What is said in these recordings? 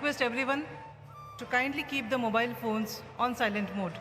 request everyone to kindly keep the mobile phones on silent mode.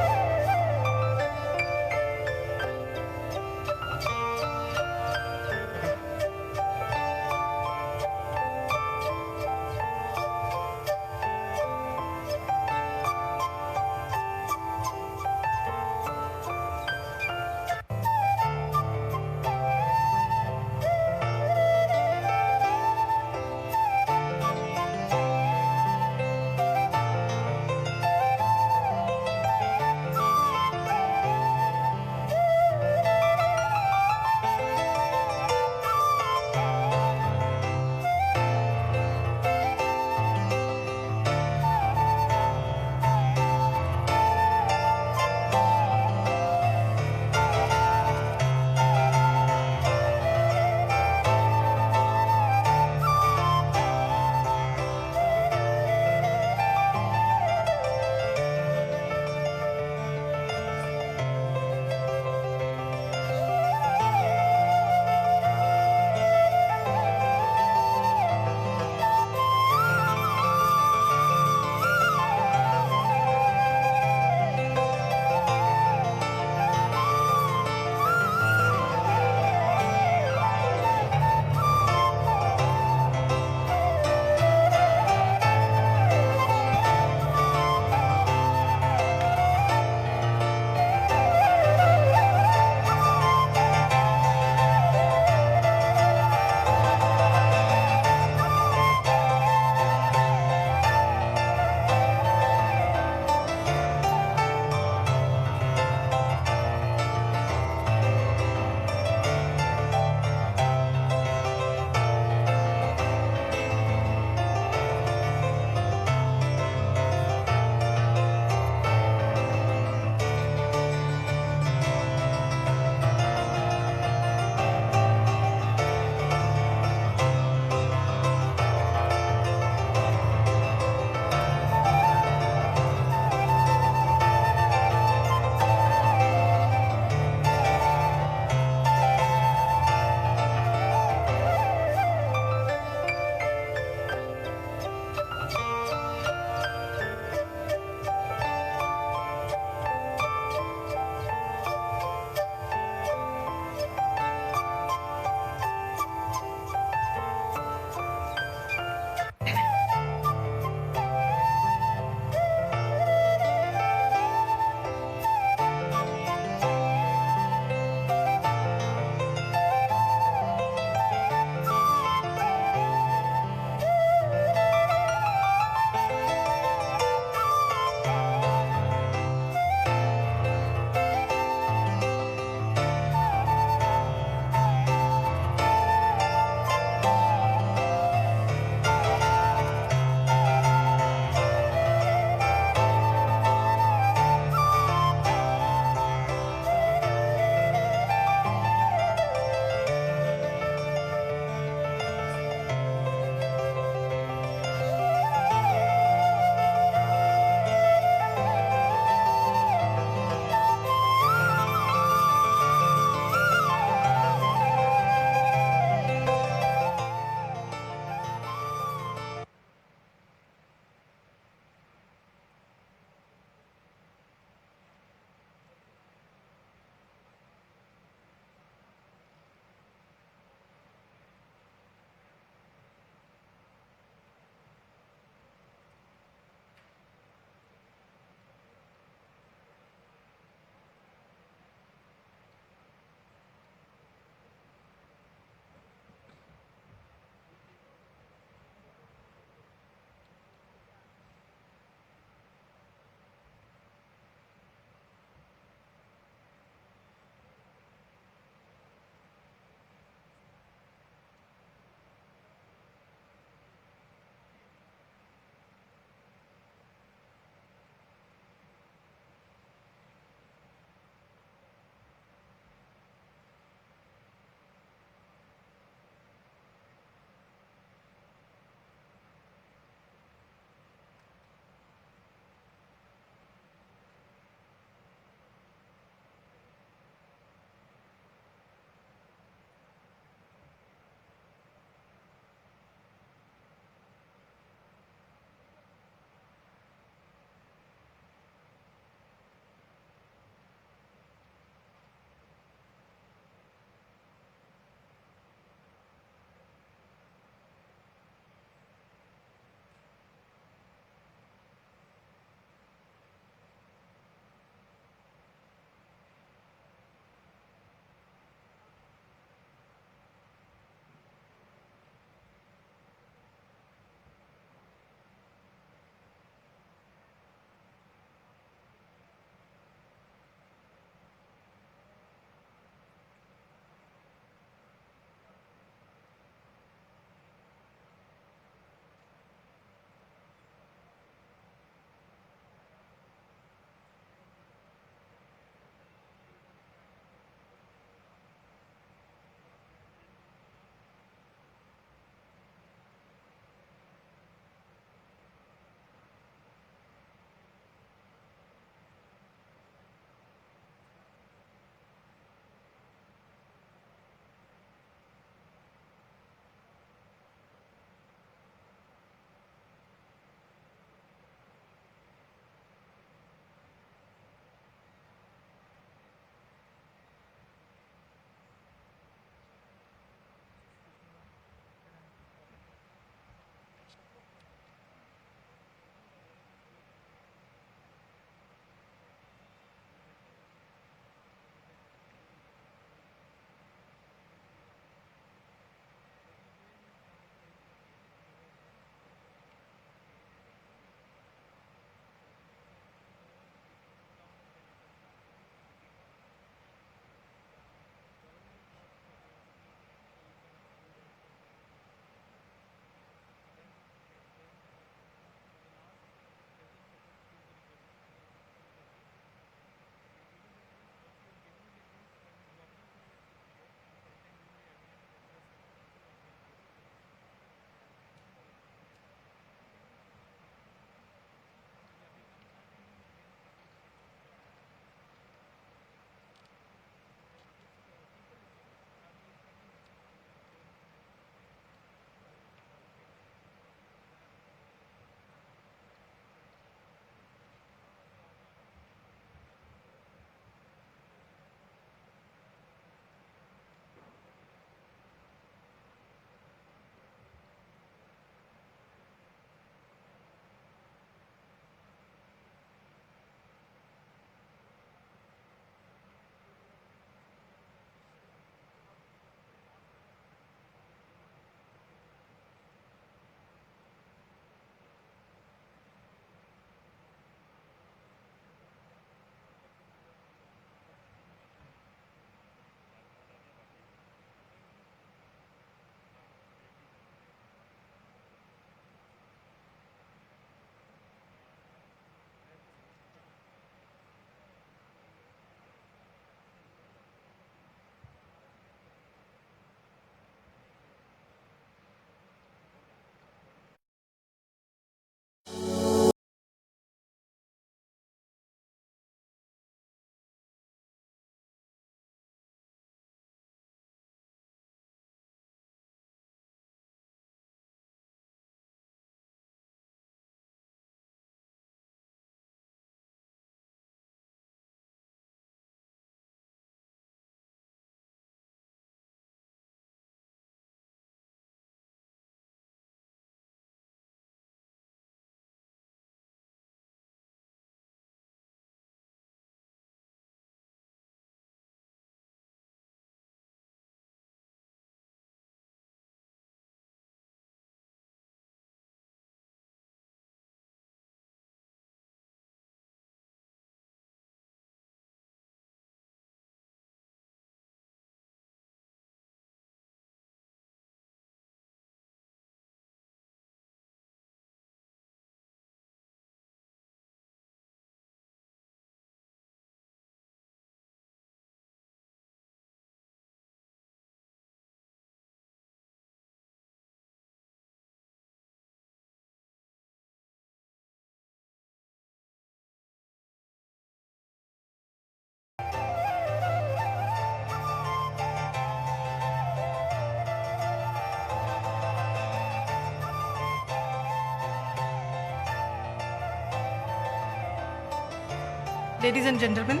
Ladies and gentlemen,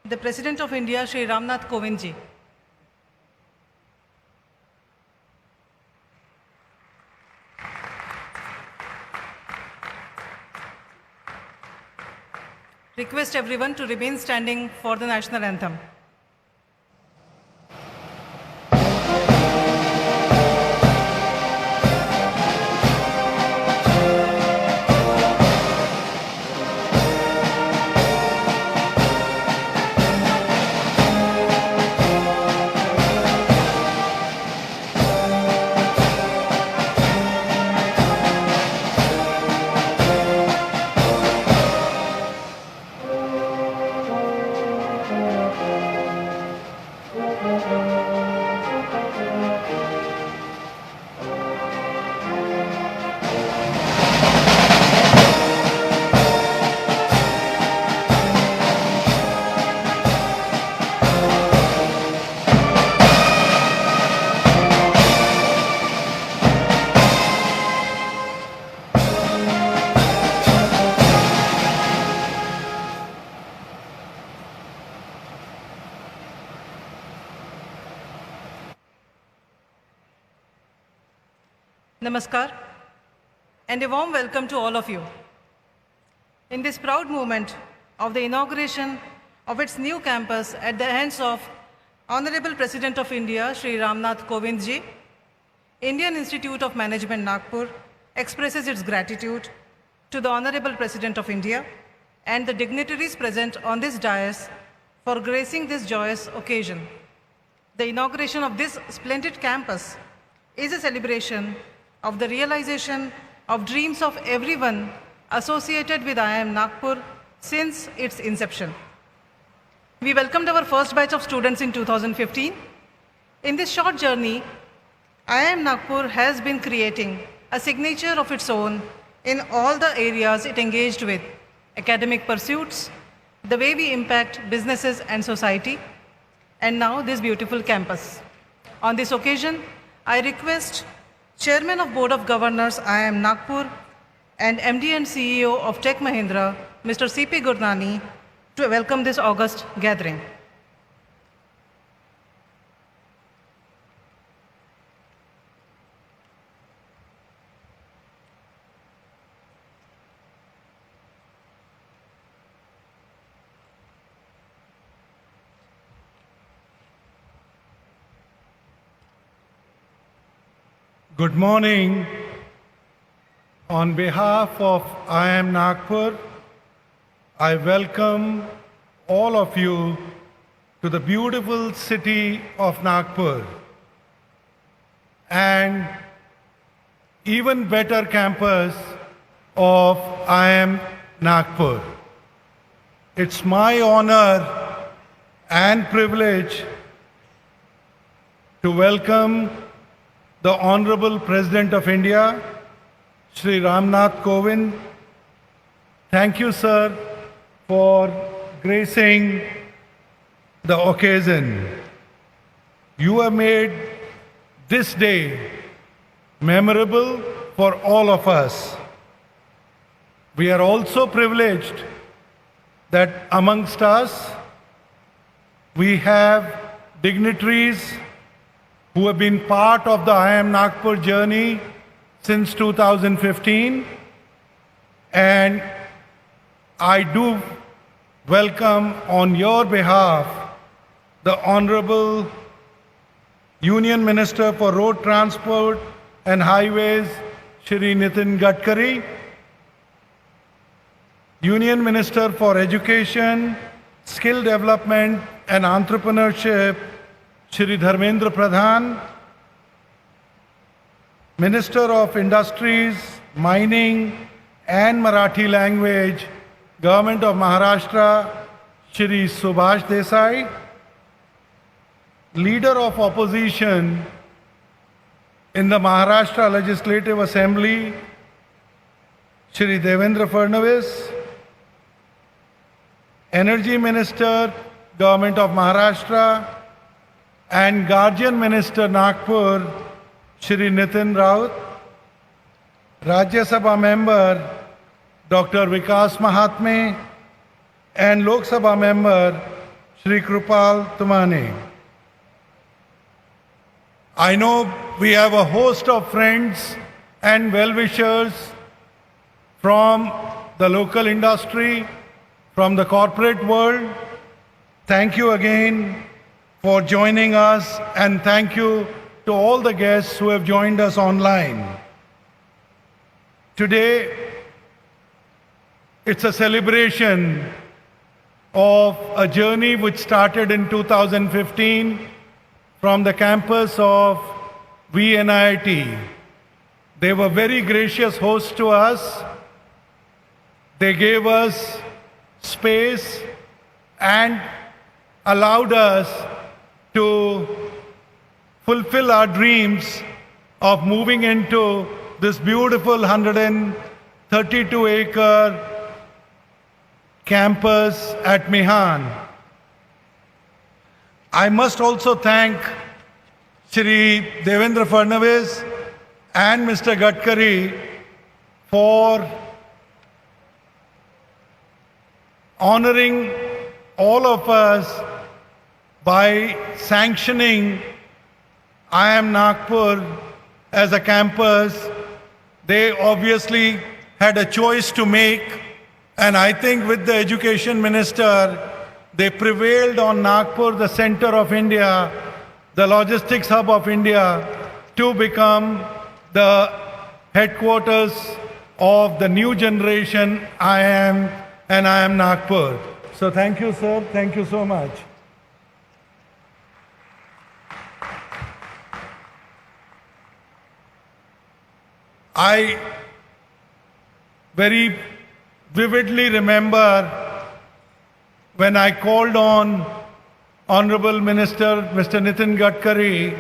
the President of India, Shri Ramnath Kovind ji. Request everyone to remain standing for the national anthem. Namaskar, and a warm welcome to all of you. In this proud moment of the inauguration of its new campus at the hands of Honorable President of India, Shri Ramnath Kovind ji, Indian Institute of Management Nagpur expresses its gratitude to the Honorable President of India and the dignitaries present on this dais for gracing this joyous occasion. The inauguration of this splendid campus is a celebration of the realization of dreams of everyone associated with IIM Nagpur since its inception. We welcomed our first batch of students in 2015. In this short journey, IIM Nagpur has been creating a signature of its own in all the areas it engaged with: academic pursuits, the way we impact businesses and society, and now this beautiful campus. On this occasion, I request Chairman of Board of Governors, IIM Nagpur, and MD and CEO of Tech Mahindra, Mr. C.P. Gurnani, to welcome this august gathering. Good morning. On behalf of IIM Nagpur, I welcome all of you to the beautiful city of Nagpur and even better campus of IIM Nagpur. It's my honor and privilege to welcome the Honorable President of India, Shri Ramnath Kovind. Thank you, sir, for gracing the occasion. You have made this day memorable for all of us. We are also privileged that amongst us we have dignitaries who have been part of the IIM Nagpur journey since 2015, and I do welcome on your behalf the Honorable Union Minister for Road Transport and Highways, Shri Nitin Gadkari, Union Minister for Education, Skill Development and Entrepreneurship, Shri Dharmendra Pradhan, Minister of Industries, Mining and Marathi Language, Government of Maharashtra, Shri Subhash Desai, Leader of Opposition in the Maharashtra Legislative Assembly, Shri Devendra Fadnavis, Energy Minister, Government of Maharashtra, and Guardian Minister Nagpur, Shri Nitin Raut, Rajya Sabha Member Dr. Vikas Mahatme, and Lok Sabha member Shri Krupal Tumane. I know we have a host of friends and well-wishers from the local industry, from the corporate world. Thank you again for joining us, and thank you to all the guests who have joined us online. Today, it's a celebration of a journey which started in 2015 from the campus of VNIT. They were very gracious hosts to us. They gave us space and allowed us to fulfill our dreams of moving into this beautiful 132-acre campus at Mihan. I must also thank Shri Devendra Fadnavis and Mr. Gadkari for honoring all of us by sanctioning IIM Nagpur as a campus. They obviously had a choice to make, and I think with the education minister, they prevailed on Nagpur, the center of India, the logistics hub of India, to become the headquarters of the new generation IIM and IIM Nagpur. So thank you, sir. Thank you so much. I very vividly remember when I called on Honorable Minister Mr. Nitin Gadkari,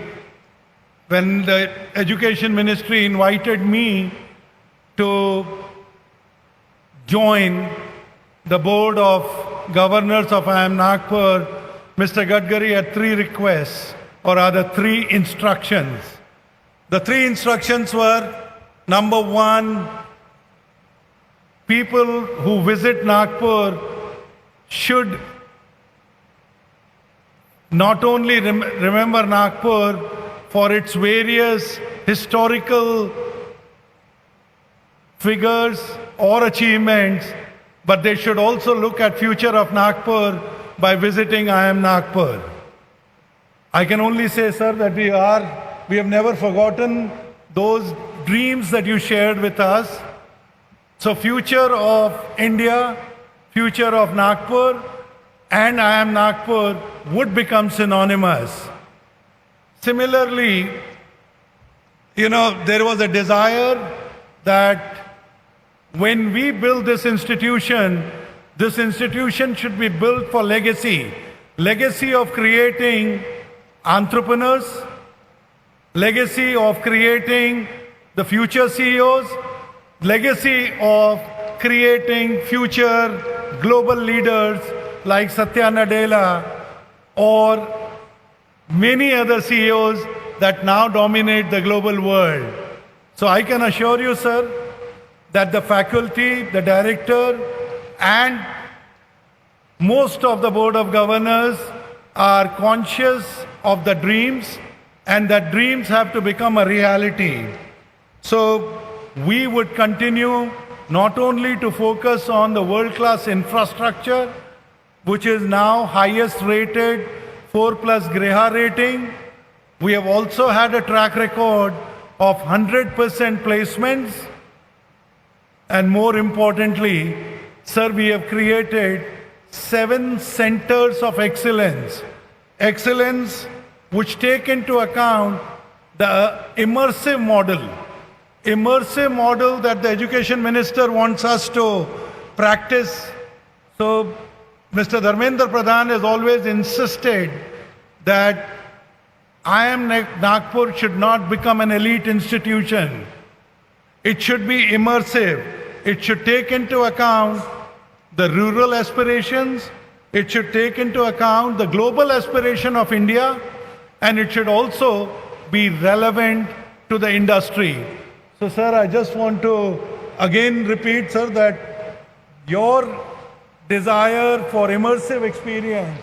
when the Education Ministry invited me to join the Board of Governors of IIM Nagpur. Mr. Gadkari had three requests, or rather three instructions. The three instructions were: number one, people who visit Nagpur should not only remember Nagpur for its various historical figures or achievements, but they should also look at future of Nagpur by visiting IIM Nagpur. I can only say, sir, that we have never forgotten those dreams that you shared with us. So future of India, future of Nagpur, and IIM Nagpur would become synonymous. Similarly, there was a desire that when we build this institution should be built for legacy. Legacy of creating entrepreneurs, legacy of creating the future CEOs, legacy of creating future global leaders like Satya Nadella or many other CEOs that now dominate the global world. So I can assure you, sir, that the faculty, the director, and most of the Board of Governors are conscious of the dreams, and that dreams have to become a reality. So we would continue not only to focus on the world-class infrastructure, which is now highest rated 4+ Griha rating. We have also had a track record of 100% placements. And more importantly, sir, we have created 7 centers of excellence. Excellence which take into account the immersive model that the education minister wants us to practice. So Mr. Dharmendra Pradhan has always insisted that IIM Nagpur should not become an elite institution. It should be immersive. It should take into account the rural aspirations. It should take into account the global aspiration of India. And it should also be relevant to the industry. So, sir, I just want to again repeat, sir, that your desire for immersive experience,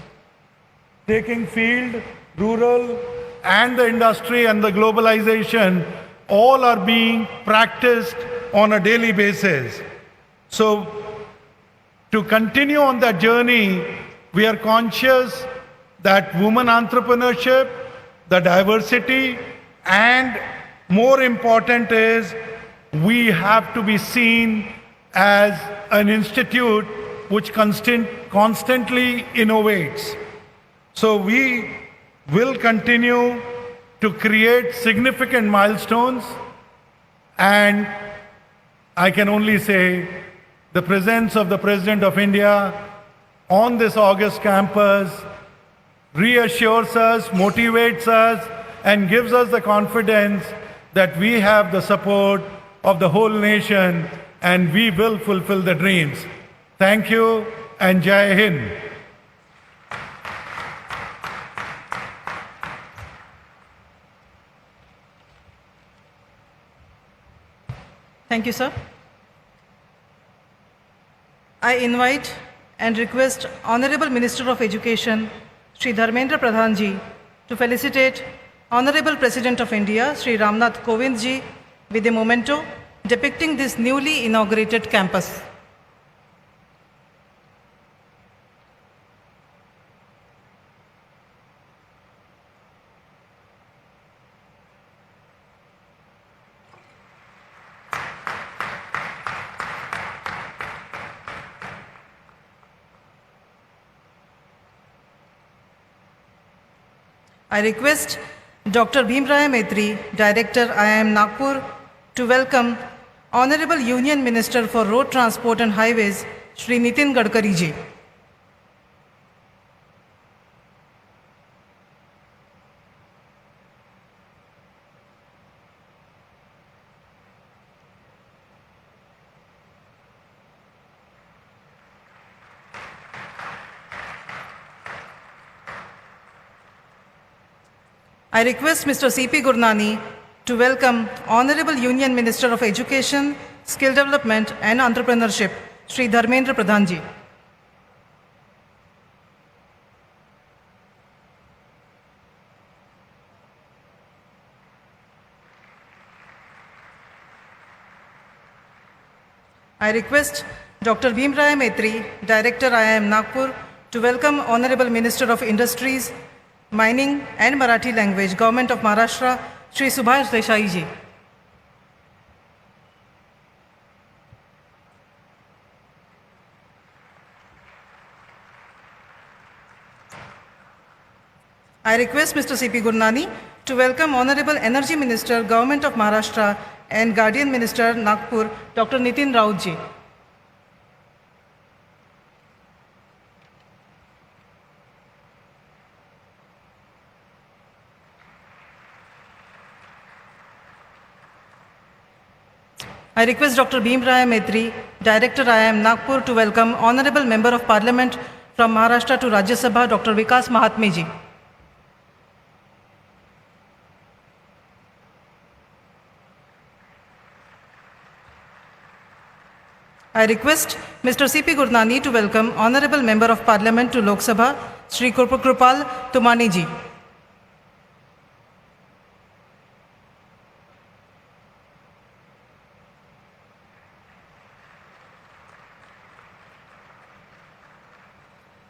taking field, rural, and the industry and the globalization, all are being practiced on a daily basis. So, to continue on that journey, we are conscious that women entrepreneurship, the diversity, and more important is we have to be seen as an institute which constantly innovates. So we will continue to create significant milestones, and I can only say the presence of the President of India on this August campus reassures us, motivates us, and gives us the confidence that we have the support of the whole nation and we will fulfill the dreams. Thank you and Jai Hind. Thank you, sir. I invite and request Honorable Minister of Education, Shri Dharmendra Pradhan ji, to felicitate Honorable President of India, Shri Ramnath Kovind ji, with a memento depicting this newly inaugurated campus. I request Dr. Bhimraya Maitri, Director IIM Nagpur, to welcome Honorable Union Minister for Road Transport and Highways, Shri Nitin Gadkari ji. I request Mr. C.P. Gurnani to welcome Honorable Union Minister of Education, Skill Development and Entrepreneurship, Shri Dharmendra Pradhan ji. I request Dr. Bhimraya Maitri, Director IIM Nagpur, to welcome Honorable Minister of Industries, Mining and Marathi Language, Government of Maharashtra, Shri Subhash Desai ji. I request Mr. C.P. Gurnani to welcome Honorable Energy Minister, Government of Maharashtra and Guardian Minister, Nagpur, Dr. Nitin Raut ji. I request Dr. Bhimraya Maitri, Director IIM Nagpur, to welcome Honorable Member of Parliament from Maharashtra to Rajya Sabha, Dr. Vikas Mahatme ji. I request Mr. C.P. Gurnani to welcome Honorable Member of Parliament to Lok Sabha, Shri Krupal Tumani ji.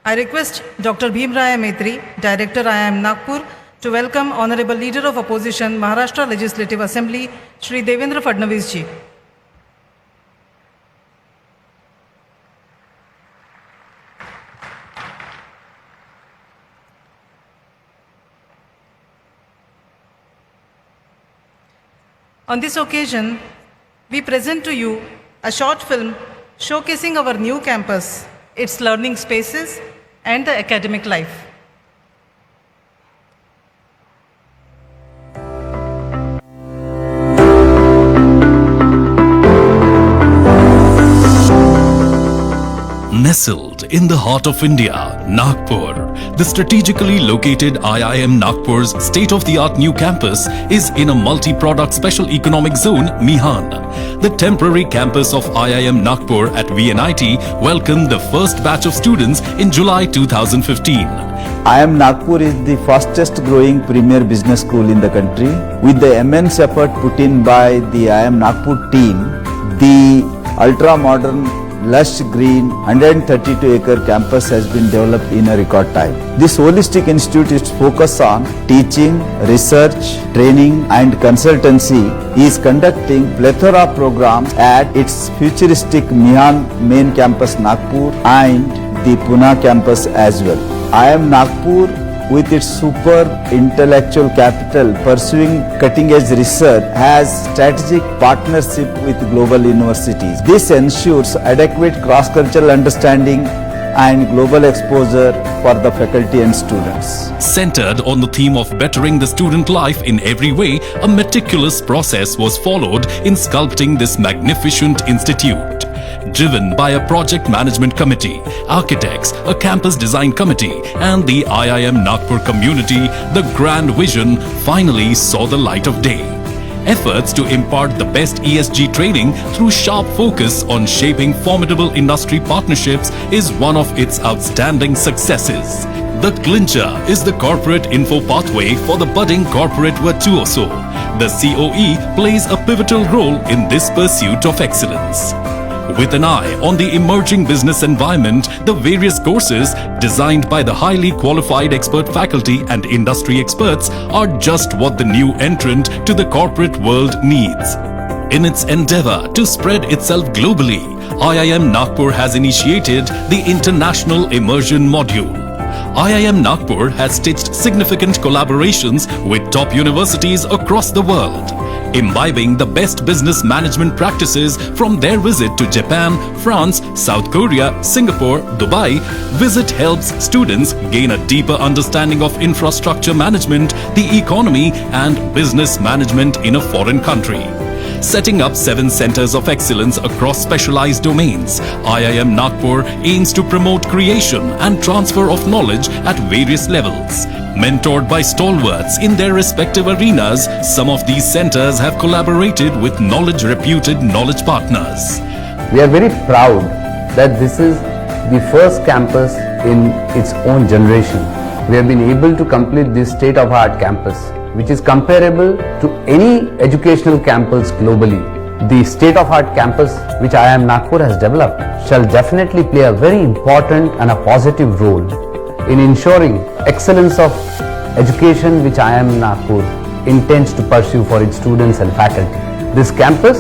I request Dr. Bhimraya Maitri, Director IIM Nagpur, to welcome Honorable Leader of Opposition, Maharashtra Legislative Assembly, Shri Devendra Fadnavis ji. On this occasion, we present to you a short film showcasing our new campus, its learning spaces, and the academic life. Nestled in the heart of India, Nagpur. The strategically located IIM Nagpur's state-of-the-art new campus is in a multi-product special economic zone, Mihan. The temporary campus of IIM Nagpur at VNIT welcomed the first batch of students in July 2015. IIM Nagpur is the fastest growing premier business school in the country. With the immense effort put in by the IIM Nagpur team, the ultra modern, lush green 132-acre campus has been developed in a record time. This holistic institute is focused on teaching, research, training and consultancy, is conducting plethora of programs at its futuristic Mihan main campus Nagpur and the Pune campus as well. IIM Nagpur, with its superb intellectual capital pursuing cutting-edge research, has strategic partnership with global universities. This ensures adequate cross-cultural understanding and global exposure for the faculty and students. Centered on the theme of bettering the student life in every way, a meticulous process was followed in sculpting this magnificent institute. Driven by a project management committee, architects, a campus design committee and the IIM Nagpur community, the grand vision finally saw the light of day. Efforts to impart the best ESG training through sharp focus on shaping formidable industry partnerships is one of its outstanding successes. The clincher is the corporate info pathway for the budding corporate virtuoso. The COE plays a pivotal role in this pursuit of excellence. With an eye on the emerging business environment, the various courses designed by the highly qualified expert faculty and industry experts are just what the new entrant to the corporate world needs. In its endeavor to spread itself globally, IIM Nagpur has initiated the International Immersion Module. IIM Nagpur has stitched significant collaborations with top universities across the world. Imbibing the best business management practices from their visit to Japan, France, South Korea, Singapore, Dubai, visit helps students gain a deeper understanding of infrastructure management, the economy and business management in a foreign country. Setting up 7 centers of excellence across specialized domains, IIM Nagpur aims to promote creation and transfer of knowledge at various levels. Mentored by stalwarts in their respective arenas, some of these centers have collaborated with knowledge-reputed knowledge partners. We are very proud that this is the first campus in its own generation. We have been able to complete this state-of-the-art campus, which is comparable to any educational campus globally. The state-of-the-art campus which IIM Nagpur has developed shall definitely play a very important and a positive role in ensuring excellence of education which IIM Nagpur intends to pursue for its students and faculty. This campus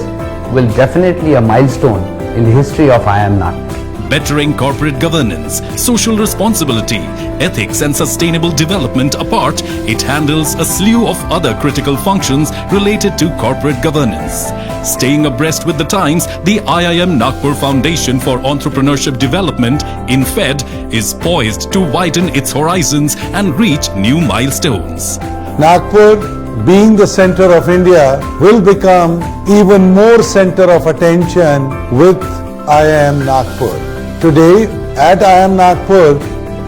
will definitely be a milestone in the history of IIM Nagpur. Bettering corporate governance, social responsibility, ethics and sustainable development apart, it handles a slew of other critical functions related to corporate governance. Staying abreast with the times, the IIM Nagpur Foundation for Entrepreneurship Development, INFED, is poised to widen its horizons and reach new milestones. Nagpur, being the center of India, will become even more center of attention with IIM Nagpur. Today at IIM Nagpur,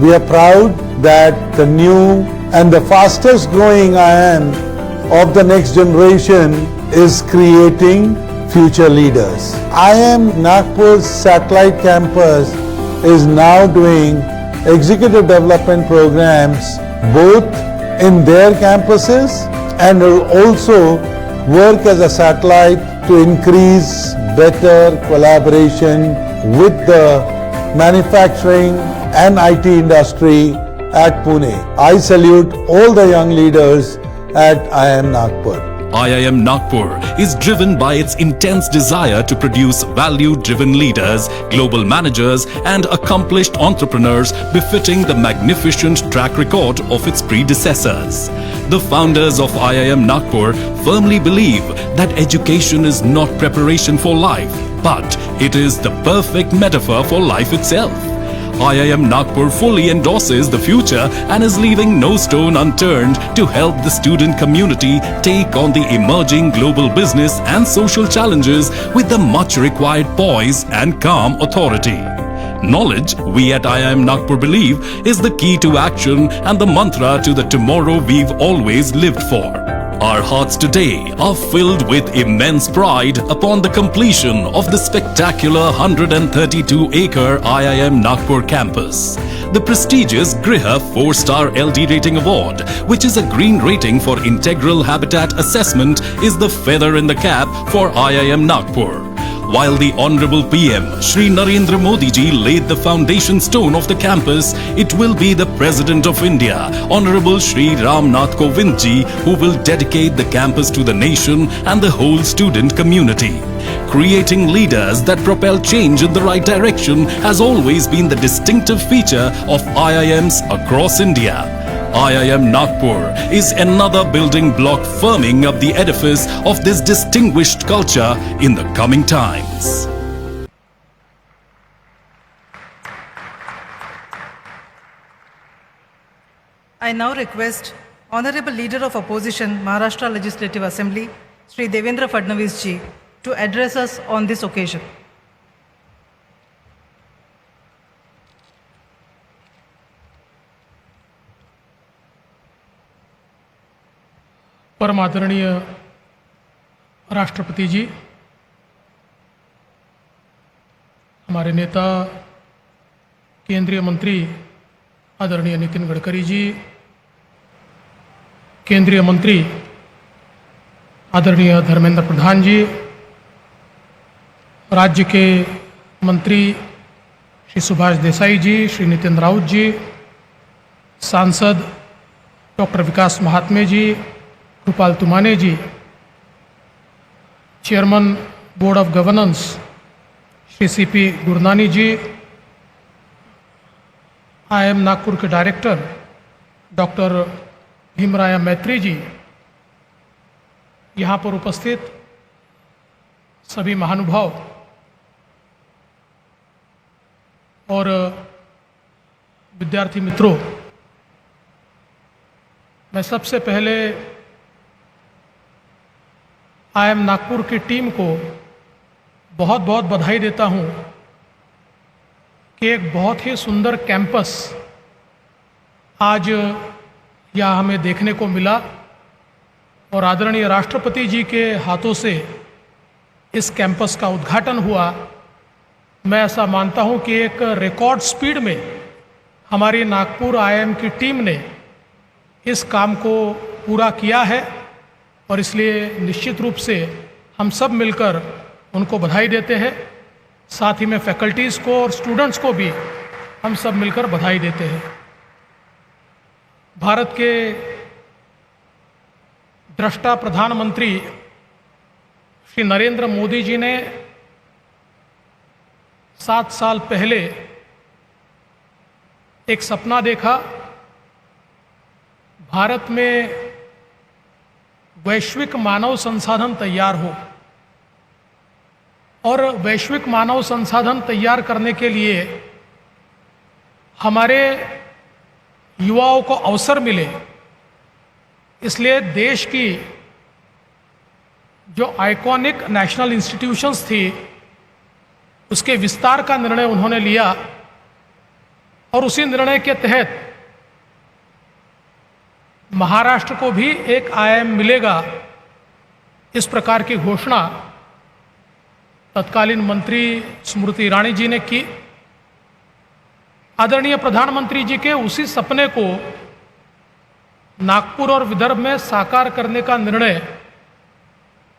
we are proud that the new and the fastest growing IIM of the next generation is creating future leaders. IIM Nagpur's satellite campus is now doing executive development programs both in their campuses and will also work as a satellite to increase better collaboration with the manufacturing and IT industry at Pune. I salute all the young leaders at IIM Nagpur. IIM Nagpur is driven by its intense desire to produce value-driven leaders, global managers and accomplished entrepreneurs befitting the magnificent track record of its predecessors. The founders of IIM Nagpur firmly believe that education is not preparation for life, but it is the perfect metaphor for life itself. IIM Nagpur fully endorses the future and is leaving no stone unturned to help the student community take on the emerging global business and social challenges with the much required poise and calm authority. Knowledge, we at IIM Nagpur believe, is the key to action and the mantra to the tomorrow we've always lived for. Our hearts today are filled with immense pride upon the completion of the spectacular 132-acre IIM Nagpur campus. The prestigious Griha 4-star LD rating award, which is a green rating for integral habitat assessment, is the feather in the cap for IIM Nagpur. While the Honorable PM Shri Narendra Modi ji laid the foundation stone of the campus, it will be the President of India, Honorable Shri Ramnath Kovind ji, who will dedicate the campus to the nation and the whole student community. Creating leaders that propel change in the right direction has always been the distinctive feature of IIMs across India. IIM Nagpur is another building block firming up the edifice of this distinguished culture in the coming times. I now request Honorable Leader of Opposition, Maharashtra Legislative Assembly, Shri Devendra Fadnavis ji, to address us on this occasion. परम आदरणीय राष्ट्रपति जी, हमारे नेता केंद्रीय मंत्री आदरणीय नितिन गडकरी जी, केंद्रीय मंत्री आदरणीय धर्मेंद्र प्रधान जी, राज्य के मंत्री श्री सुभाष देसाई जी, श्री नितिन राउत जी, सांसद doctor Vikas Mahatme ji, Kripal Tumane ji, chairman board of governance Shri CP Gurnani ji, IIM Nagpur के डायरेक्टर डॉक्टर भीमराया मैत्री जी, यहाँ पर उपस्थित सभी महानुभाव और विद्यार्थी मित्रों, मैं सबसे पहले IIM नागपुर की टीम को बहुत बहुत बधाई देता हूँ कि एक बहुत ही सुंदर कैंपस आज यहाँ हमें देखने को मिला और आदरणीय राष्ट्रपति जी के हाथों से इस कैंपस का उद्घाटन हुआ। मैं ऐसा मानता हूँ कि एक रिकॉर्ड स्पीड में हमारी नागपुर IIM की टीम ने इस काम को पूरा किया है और इसलिए निश्चित रूप से हम सब मिलकर उनको बधाई देते हैं। साथ ही में फैकल्टीज़ को और स्टूडेंट्स को भी हम सब मिलकर बधाई देते हैं। भारत के दृष्टा प्रधानमंत्री श्री नरेंद्र मोदी जी ने 7 साल पहले एक सपना देखा, भारत में वैश्विक मानव संसाधन तैयार हो और वैश्विक मानव संसाधन तैयार करने के लिए हमारे युवाओं को अवसर मिले। इसलिए देश की जो आइकॉनिक नेशनल इंस्टीट्यूशंस थी उसके विस्तार का निर्णय उन्होंने लिया और उसी निर्णय के तहत महाराष्ट्र को भी एक IIM मिलेगा, इस प्रकार की घोषणा तत्कालीन मंत्री स्मृति ईरानी जी ने की। आदरणीय प्रधानमंत्री जी के उसी सपने को नागपुर और विदर्भ में साकार करने का निर्णय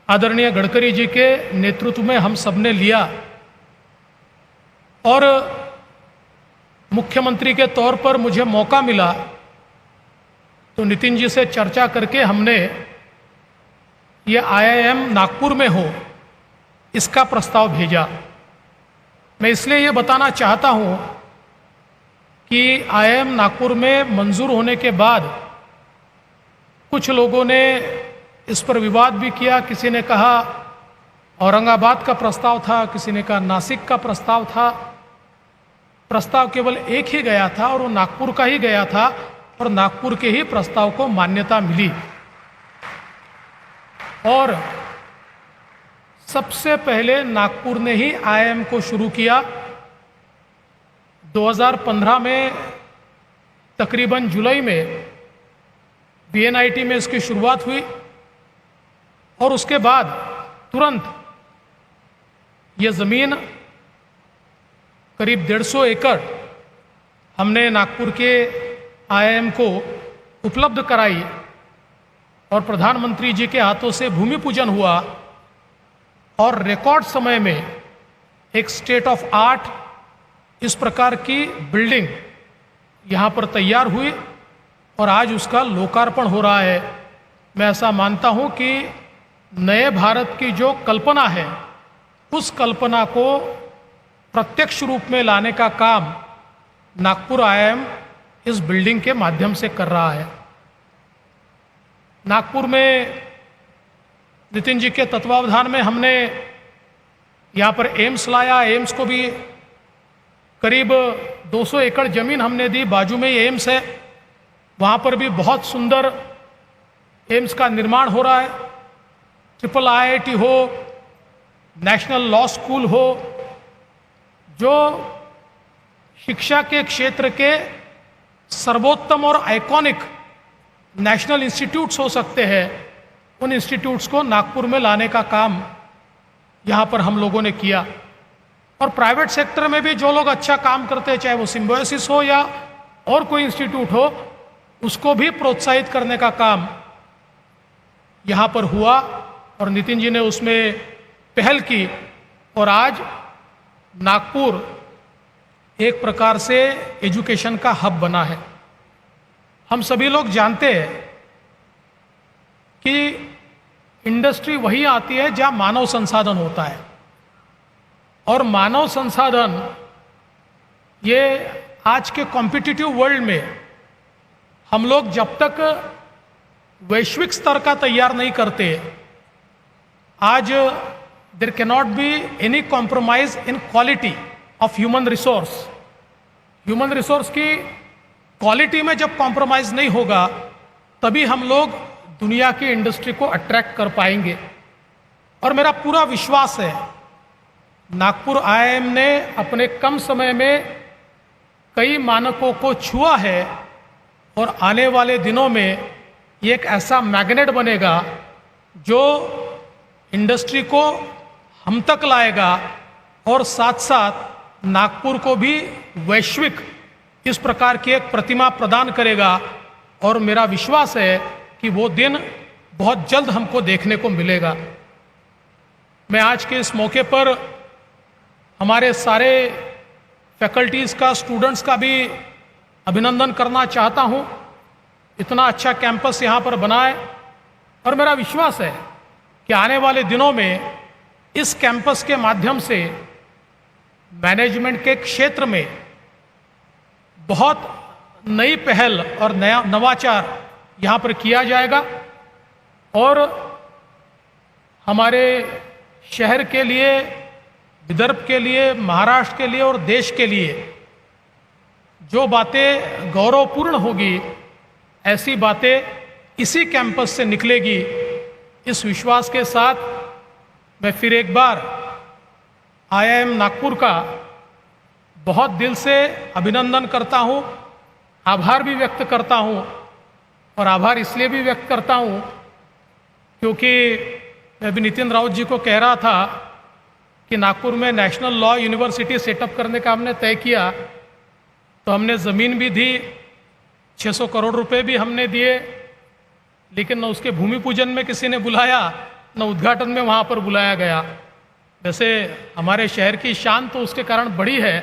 आदरणीय गडकरी जी के नेतृत्व में हम सबने लिया और मुख्यमंत्री के तौर पर मुझे मौका मिला तो नितिन जी से चर्चा करके हमने ये IIM नागपुर में हो इसका प्रस्ताव भेजा। मैं इसलिए ये बताना चाहता हूँ कि IIM नागपुर में मंजूर होने के बाद कुछ लोगों ने इस पर विवाद भी किया। किसी ने कहा औरंगाबाद का प्रस्ताव था, किसी ने कहा नासिक का प्रस्ताव था। प्रस्ताव केवल एक ही गया था और वो नागपुर का ही गया था और नागपुर के ही प्रस्ताव को मान्यता मिली। और सबसे पहले नागपुर ने ही IIM को शुरू किया 2015 में तकरीबन जुलाई में BNIT में इसकी शुरुआत हुई और उसके बाद तुरंत ये ज़मीन करीब 150 एकड़ हमने नागपुर के IIM को उपलब्ध कराई और प्रधानमंत्री जी के हाथों से भूमि पूजन हुआ और रिकॉर्ड समय में एक स्टेट ऑफ आर्ट इस प्रकार की बिल्डिंग यहाँ पर तैयार हुई और आज उसका लोकार्पण हो रहा है। मैं ऐसा मानता हूँ कि नए भारत की जो कल्पना है उस कल्पना को प्रत्यक्ष रूप में लाने का काम नागपुर IIM इस बिल्डिंग के माध्यम से कर रहा है। नागपुर में नितिन जी के तत्वावधान में हमने यहाँ पर एम्स लाया। एम्स को भी करीब 200 एकड़ जमीन हमने दी, बाजू में ही एम्स है, वहाँ पर भी बहुत सुंदर एम्स का निर्माण हो रहा है। ट्रिपल IIT हो, नेशनल लॉ स्कूल हो, जो शिक्षा के क्षेत्र के सर्वोत्तम और आइकॉनिक नेशनल इंस्टीट्यूट्स हो सकते हैं, उन इंस्टीट्यूट्स को नागपुर में लाने का काम यहाँ पर हम लोगों ने किया। और प्राइवेट सेक्टर में भी जो लोग अच्छा काम करते हैं, चाहे वो सिम्बायोसिस हो या और कोई इंस्टीट्यूट हो, उसको भी प्रोत्साहित करने का काम यहाँ पर हुआ और नितिन जी ने उसमें पहल की और आज नागपुर एक प्रकार से एजुकेशन का हब बना है। हम सभी लोग जानते हैं कि इंडस्ट्री वही आती है जहाँ मानव संसाधन होता है और मानव संसाधन ये आज के कॉम्पिटिटिव वर्ल्ड में हम लोग जब तक वैश्विक स्तर का तैयार नहीं करते, आज there can not be any compromise in quality of human resource. Human resource की क्वालिटी में जब कॉम्प्रोमाइज नहीं होगा तभी हम लोग दुनिया की इंडस्ट्री को अट्रैक्ट कर पाएंगे। और मेरा पूरा विश्वास है नागपुर IIM ने अपने कम समय में कई मानकों को छुआ है और आने वाले दिनों में ये एक ऐसा मैग्नेट बनेगा जो इंडस्ट्री को हम तक लाएगा और साथ साथ नागपुर को भी वैश्विक इस प्रकार की एक प्रतिमा प्रदान करेगा। और मेरा विश्वास है कि वो दिन बहुत जल्द हमको देखने को मिलेगा। मैं आज के इस मौके पर हमारे सारे फैकल्टीज़ का, स्टूडेंट्स का भी अभिनंदन करना चाहता हूँ। इतना अच्छा कैंपस यहाँ पर बना है और मेरा विश्वास है कि आने वाले दिनों में इस कैंपस के माध्यम से मैनेजमेंट के क्षेत्र में बहुत नई पहल और नया नवाचार यहाँ पर किया जाएगा और हमारे शहर के लिए, विदर्भ के लिए, महाराष्ट्र के लिए और देश के लिए जो बातें गौरवपूर्ण होगी, ऐसी बातें इसी कैंपस से निकलेगी। इस विश्वास के साथ मैं फिर एक बार IIM नागपुर का बहुत दिल से अभिनंदन करता हूँ, आभार भी व्यक्त करता हूँ। और आभार इसलिए भी व्यक्त करता हूँ क्योंकि मैं भी नितिन राउत जी को कह रहा था कि नागपुर में नेशनल लॉ यूनिवर्सिटी सेटअप करने का हमने तय किया, तो हमने ज़मीन भी दी, 600 करोड़ रुपए भी हमने दिए, लेकिन न उसके भूमि पूजन में किसी ने बुलाया, न उद्घाटन में वहाँ पर बुलाया गया। वैसे हमारे शहर की शान तो उसके कारण बड़ी है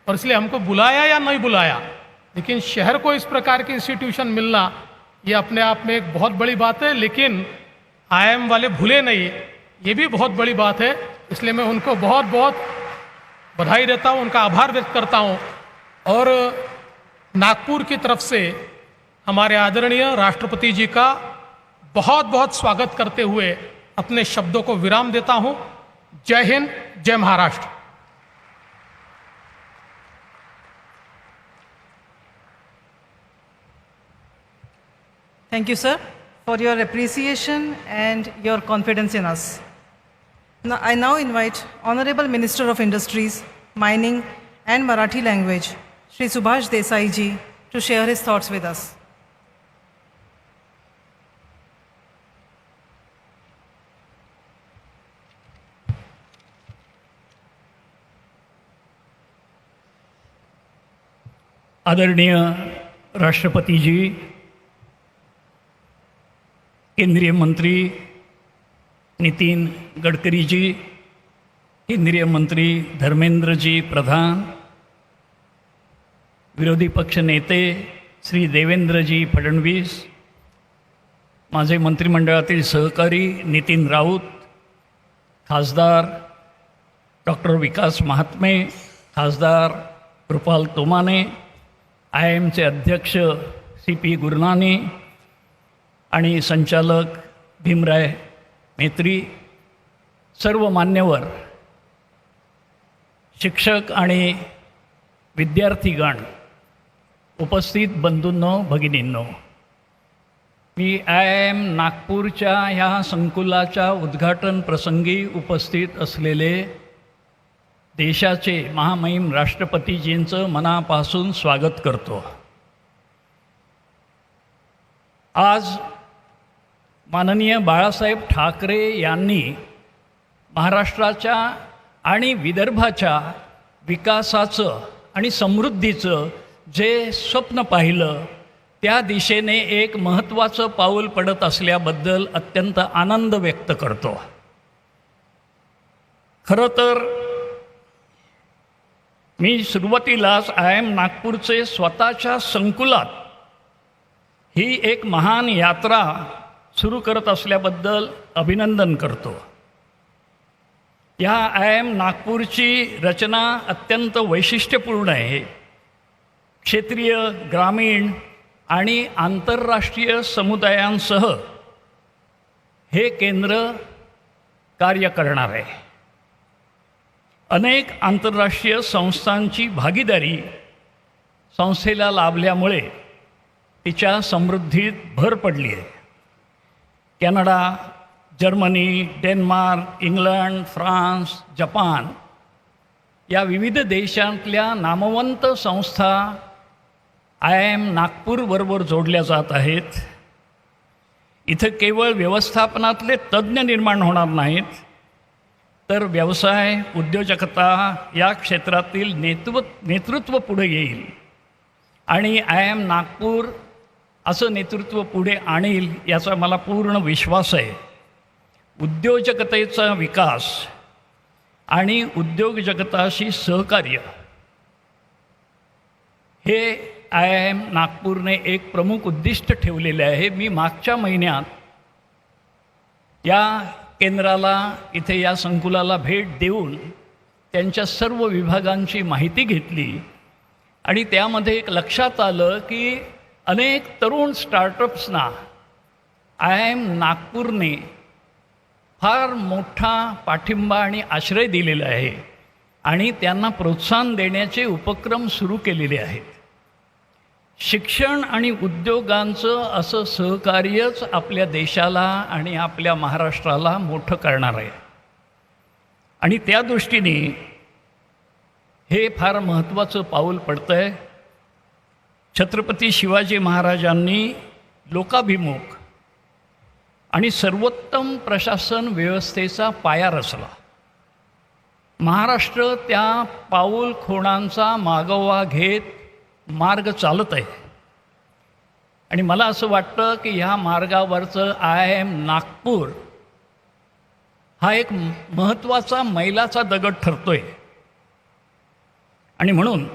और इसलिए हमको बुलाया या नहीं बुलाया, लेकिन शहर को इस प्रकार की इंस्टीट्यूशन मिलना ये अपने आप में एक बहुत बड़ी बात है। लेकिन IIM वाले भूले नहीं, ये भी बहुत बड़ी बात है। इसलिए मैं उनको बहुत बहुत बधाई देता हूँ, उनका आभार व्यक्त करता हूँ। और नागपुर की तरफ से हमारे आदरणीय राष्ट्रपति जी का बहुत बहुत स्वागत करते हुए अपने शब्दों को विराम देता हूँ। जय हिंद, जय Maharashtra. Thank you, sir, for your appreciation and your confidence in us. I now invite Honorable Minister of Industries, Mining and Marathi Language, Shri Subhash Desai ji to share his thoughts with us. आदरणीय राष्ट्रपति जी, केंद्रीय मंत्री नितिन गडकरी जी, केंद्रीय मंत्री धर्मेंद्र जी प्रधान, विरोधी पक्ष नेते श्री देवेंद्र जी फडणवीस, माझे मंत्रिमंडळातील सहकारी नितीन राऊत, खासदार डॉक्टर विकास महात्मे, खासदार कृपाल तोमाने, IIMचे अध्यक्ष CP गुरनानी आणि संचालक भीमराय मेत्री, सर्व मान्यवर, शिक्षक आणि विद्यार्थीगण, उपस्थित बंधूंनो भगिनींनो, मी IIM नागपूरच्या ह्या संकुलाच्या उद्घाटन प्रसंगी उपस्थित असलेले देशाचे महामहिम राष्ट्रपतीजींचं मनापासून स्वागत करतो. आज माननीय बाळासाहेब ठाकरे यांनी महाराष्ट्राच्या आणि विदर्भाच्या विकासाचं आणि समृद्धीचं जे स्वप्न पाहिलं, त्या दिशेने एक महत्त्वाचं पाऊल पडत असल्याबद्दल अत्यंत आनंद व्यक्त करतो. खरं तर मी सुरुवातीलाच IIM नागपूरचे स्वतःच्या संकुलात ही एक महान यात्रा सुरू करत असल्याबद्दल अभिनंदन करतो. या IIM नागपूरची रचना अत्यंत वैशिष्ट्यपूर्ण आहे. क्षेत्रीय, ग्रामीण आणि आंतरराष्ट्रीय समुदायांसह हे केंद्र कार्य करणार आहे. अनेक आंतरराष्ट्रीय संस्थांची भागीदारी संस्थेला लाभल्यामुळे तिच्या समृद्धीत भर पडली आहे. Canada, Germany, Denmark, England, France, Japan या विविध देशांतल्या नामवंत संस्था IIM नागपूरबरोबर जोडल्या जात आहेत. इथं केवळ व्यवस्थापनातले तज्ज्ञ निर्माण होणार नाहीत, तर व्यवसाय, उद्योजकता या क्षेत्रातील नेतृत्व पुढे येईल आणि IIM नागपूर असं नेतृत्व पुढे आणील याचा मला पूर्ण विश्वास आहे. उद्योजकतेचा विकास आणि उद्योग जगताशी सहकार्य हे IIM नागपूरने एक प्रमुख उद्दिष्ट ठेवलेले आहे. मी मागच्या महिन्यात या केंद्राला, इथे या संकुलाला भेट देऊन त्यांच्या सर्व विभागांची माहिती घेतली आणि त्यामध्ये एक लक्षात आलं की अनेक तरुण स्टार्टअप्सना IIM नागपूरने फार मोठा पाठिंबा आणि आश्रय दिलेला आहे आणि त्यांना प्रोत्साहन देण्याचे उपक्रम सुरू केलेले आहेत. शिक्षण आणि उद्योगांचं असं सहकार्यच आपल्या देशाला आणि आपल्या महाराष्ट्राला मोठं करणार आहे आणि त्या दृष्टीने हे फार महत्त्वाचं पाऊल पडतं आहे. छत्रपती शिवाजी महाराजांनी लोकाभिमुख आणि सर्वोत्तम प्रशासन व्यवस्थेचा पाया रचला. महाराष्ट्र त्या पाऊल खुणांचा मागोवा घेत मार्ग चालत आहे आणि मला असं वाटतं की ह्या मार्गावरचं IIM नागपूर हा एक महत्त्वाचा मैलाचा दगड ठरतोय आणि म्हणून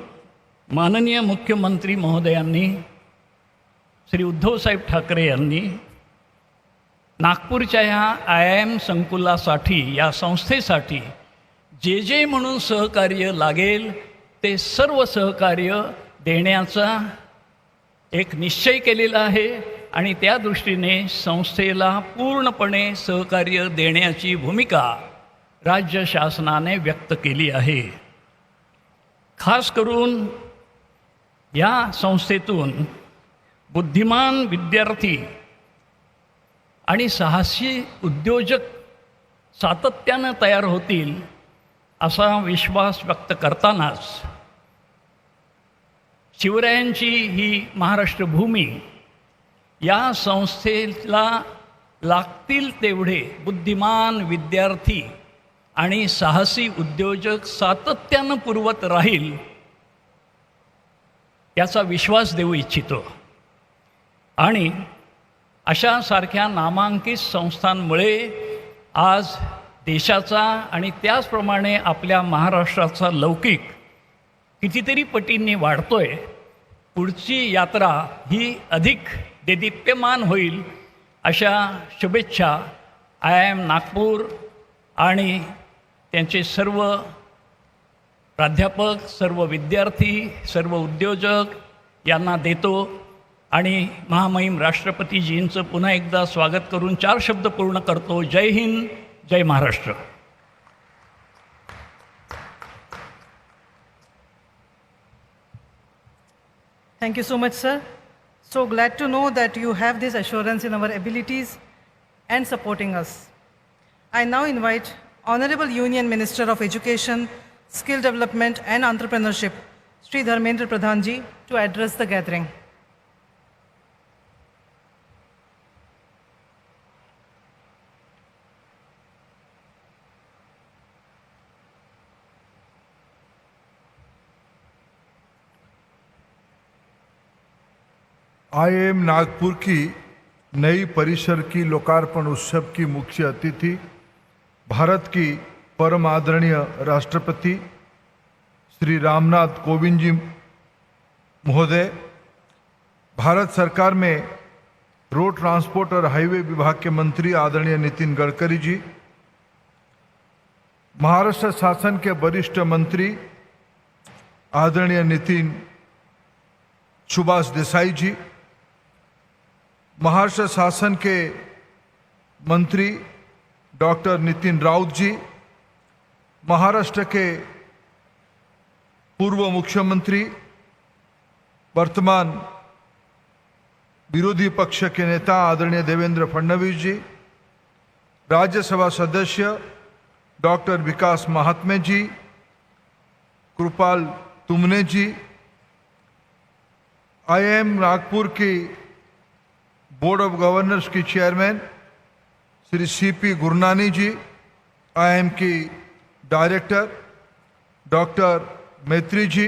माननीय मुख्यमंत्री महोदयांनी, श्री उद्धवसाहेब ठाकरे यांनी नागपूरच्या ह्या IIM संकुलासाठी, या संस्थेसाठी जे म्हणून सहकार्य लागेल ते सर्व सहकार्य देण्याचा एक निश्चय केलेला आहे आणि त्या दृष्टीने संस्थेला पूर्णपणे सहकार्य देण्याची भूमिका राज्य शासनाने व्यक्त केली आहे. खास करून या संस्थेतून बुद्धिमान विद्यार्थी आणि साहसी उद्योजक सातत्यानं तयार होतील असा विश्वास व्यक्त करतानाच शिवरायांची ही महाराष्ट्र भूमी, या संस्थेला लागतील तेवढे बुद्धिमान विद्यार्थी आणि साहसी उद्योजक सातत्यानं पुरवत राहील याचा विश्वास देऊ इच्छितो. आणि अशा सारख्या नामांकित संस्थांमुळे आज देशाचा आणि त्याचप्रमाणे आपल्या महाराष्ट्राचा लौकिक कितीतरी पटींनी वाढतोय. पुढची यात्रा ही अधिक देदीप्यमान होईल अशा शुभेच्छा IIM नागपूर आणि त्यांचे सर्व प्राध्यापक, सर्व विद्यार्थी, सर्व उद्योजक यांना देतो आणि महामहिम राष्ट्रपतीजींचं पुन्हा एकदा स्वागत करून 4 शब्द पूर्ण करतो. जय हिंद, जय Maharashtra. Thank you so much, sir. So glad to know that you have this assurance in our abilities and supporting us. I now invite Honorable Union Minister of Education, Skill Development and Entrepreneurship, Shri Dharmendra Pradhan ji, to address the gathering. IIM Nagpur की नई परिसर की लोकार्पण उत्सव की मुख्य अतिथि भारत की परम आदरणीय राष्ट्रपति श्री रामनाथ कोविंद जी महोदय, भारत सरकार में रोड ट्रांसपोर्ट और हाईवे विभाग के मंत्री आदरणीय नितिन गडकरी जी, महाराष्ट्र शासन के वरिष्ठ मंत्री आदरणीय नितिन सुभाष देसाई जी, महाराष्ट्र शासन के मंत्री डॉक्टर नितिन राउत जी, महाराष्ट्र के पूर्व मुख्यमंत्री वर्तमान विरोधी पक्ष के नेता आदरणीय देवेंद्र फडणवीस जी, राज्यसभा सदस्य डॉक्टर विकास महात्मे जी, कृपाल तुमने जी, IIM नागपुर की बोर्ड ऑफ गवर्नर्स की chairman Shri CP Gurnani ji, IIM की डायरेक्टर डॉक्टर मैत्री जी,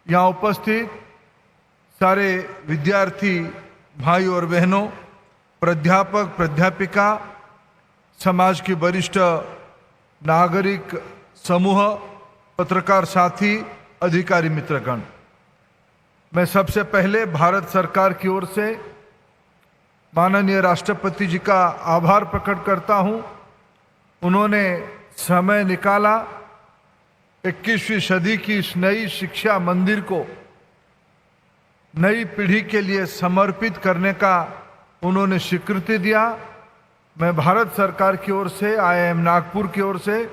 यहाँ उपस्थित सारे विद्यार्थी भाई और बहनों, प्राध्यापक प्राध्यापिका, समाज की वरिष्ठ नागरिक समूह, पत्रकार साथी, अधिकारी मित्रगण, मैं सबसे पहले भारत सरकार की ओर से माननीय राष्ट्रपति जी का आभार प्रकट करता हूं. उन्होंने समय निकाला 21वीं सदी की इस नई शिक्षा मंदिर को नई पीढ़ी के लिए समर्पित करने का उन्होंने स्वीकृति दिया. मैं भारत सरकार की ओर से, IIM नागपुर की ओर से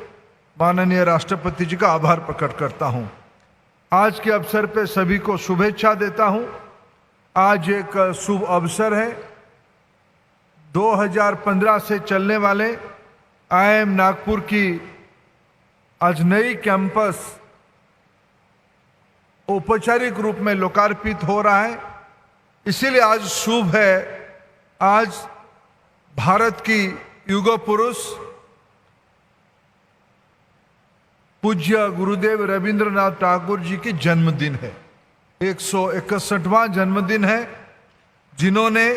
माननीय राष्ट्रपति जी का आभार प्रकट करता हूं. आज के अवसर पे सभी को शुभेच्छा देता हूं. आज एक शुभ अवसर है. 2015 से चलने वाले IIM नागपुर की आज नई कैंपस औपचारिक रूप में लोकार्पित हो रहा है. इसीलिए आज शुभ है. आज भारत की युग पुरुष पूज्य गुरुदेव रविंद्रनाथ टैगोर जी की जन्मदिन है. 161वां जन्मदिन है, जिन्होंने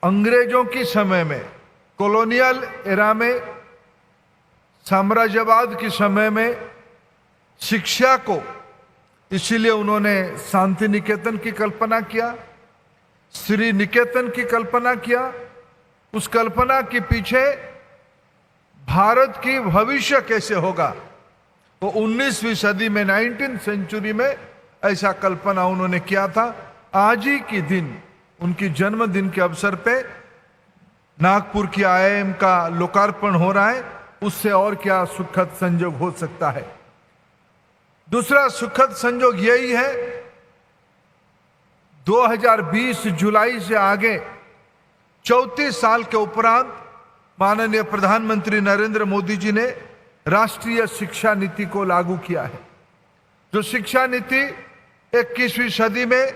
अंग्रेजों की समय में, कॉलोनियल एरा में, साम्राज्यवाद के समय में शिक्षा को, इसीलिए उन्होंने शांति निकेतन की कल्पना किया, श्री निकेतन की कल्पना किया. उस कल्पना के पीछे भारत की भविष्य कैसे होगा, वो 19वीं सदी में, 19th सेंचुरी में ऐसा कल्पना उन्होंने किया था. आज ही के दिन, उनकी जन्मदिन के अवसर पे नागपुर की IIM का लोकार्पण हो रहा है. उससे और क्या सुखद संयोग हो सकता है. दूसरा सुखद संयोग यही है, 2020 जुलाई से आगे 34 साल के उपरांत माननीय प्रधानमंत्री नरेंद्र मोदी जी ने राष्ट्रीय शिक्षा नीति को लागू किया है. जो शिक्षा नीति 21वीं सदी में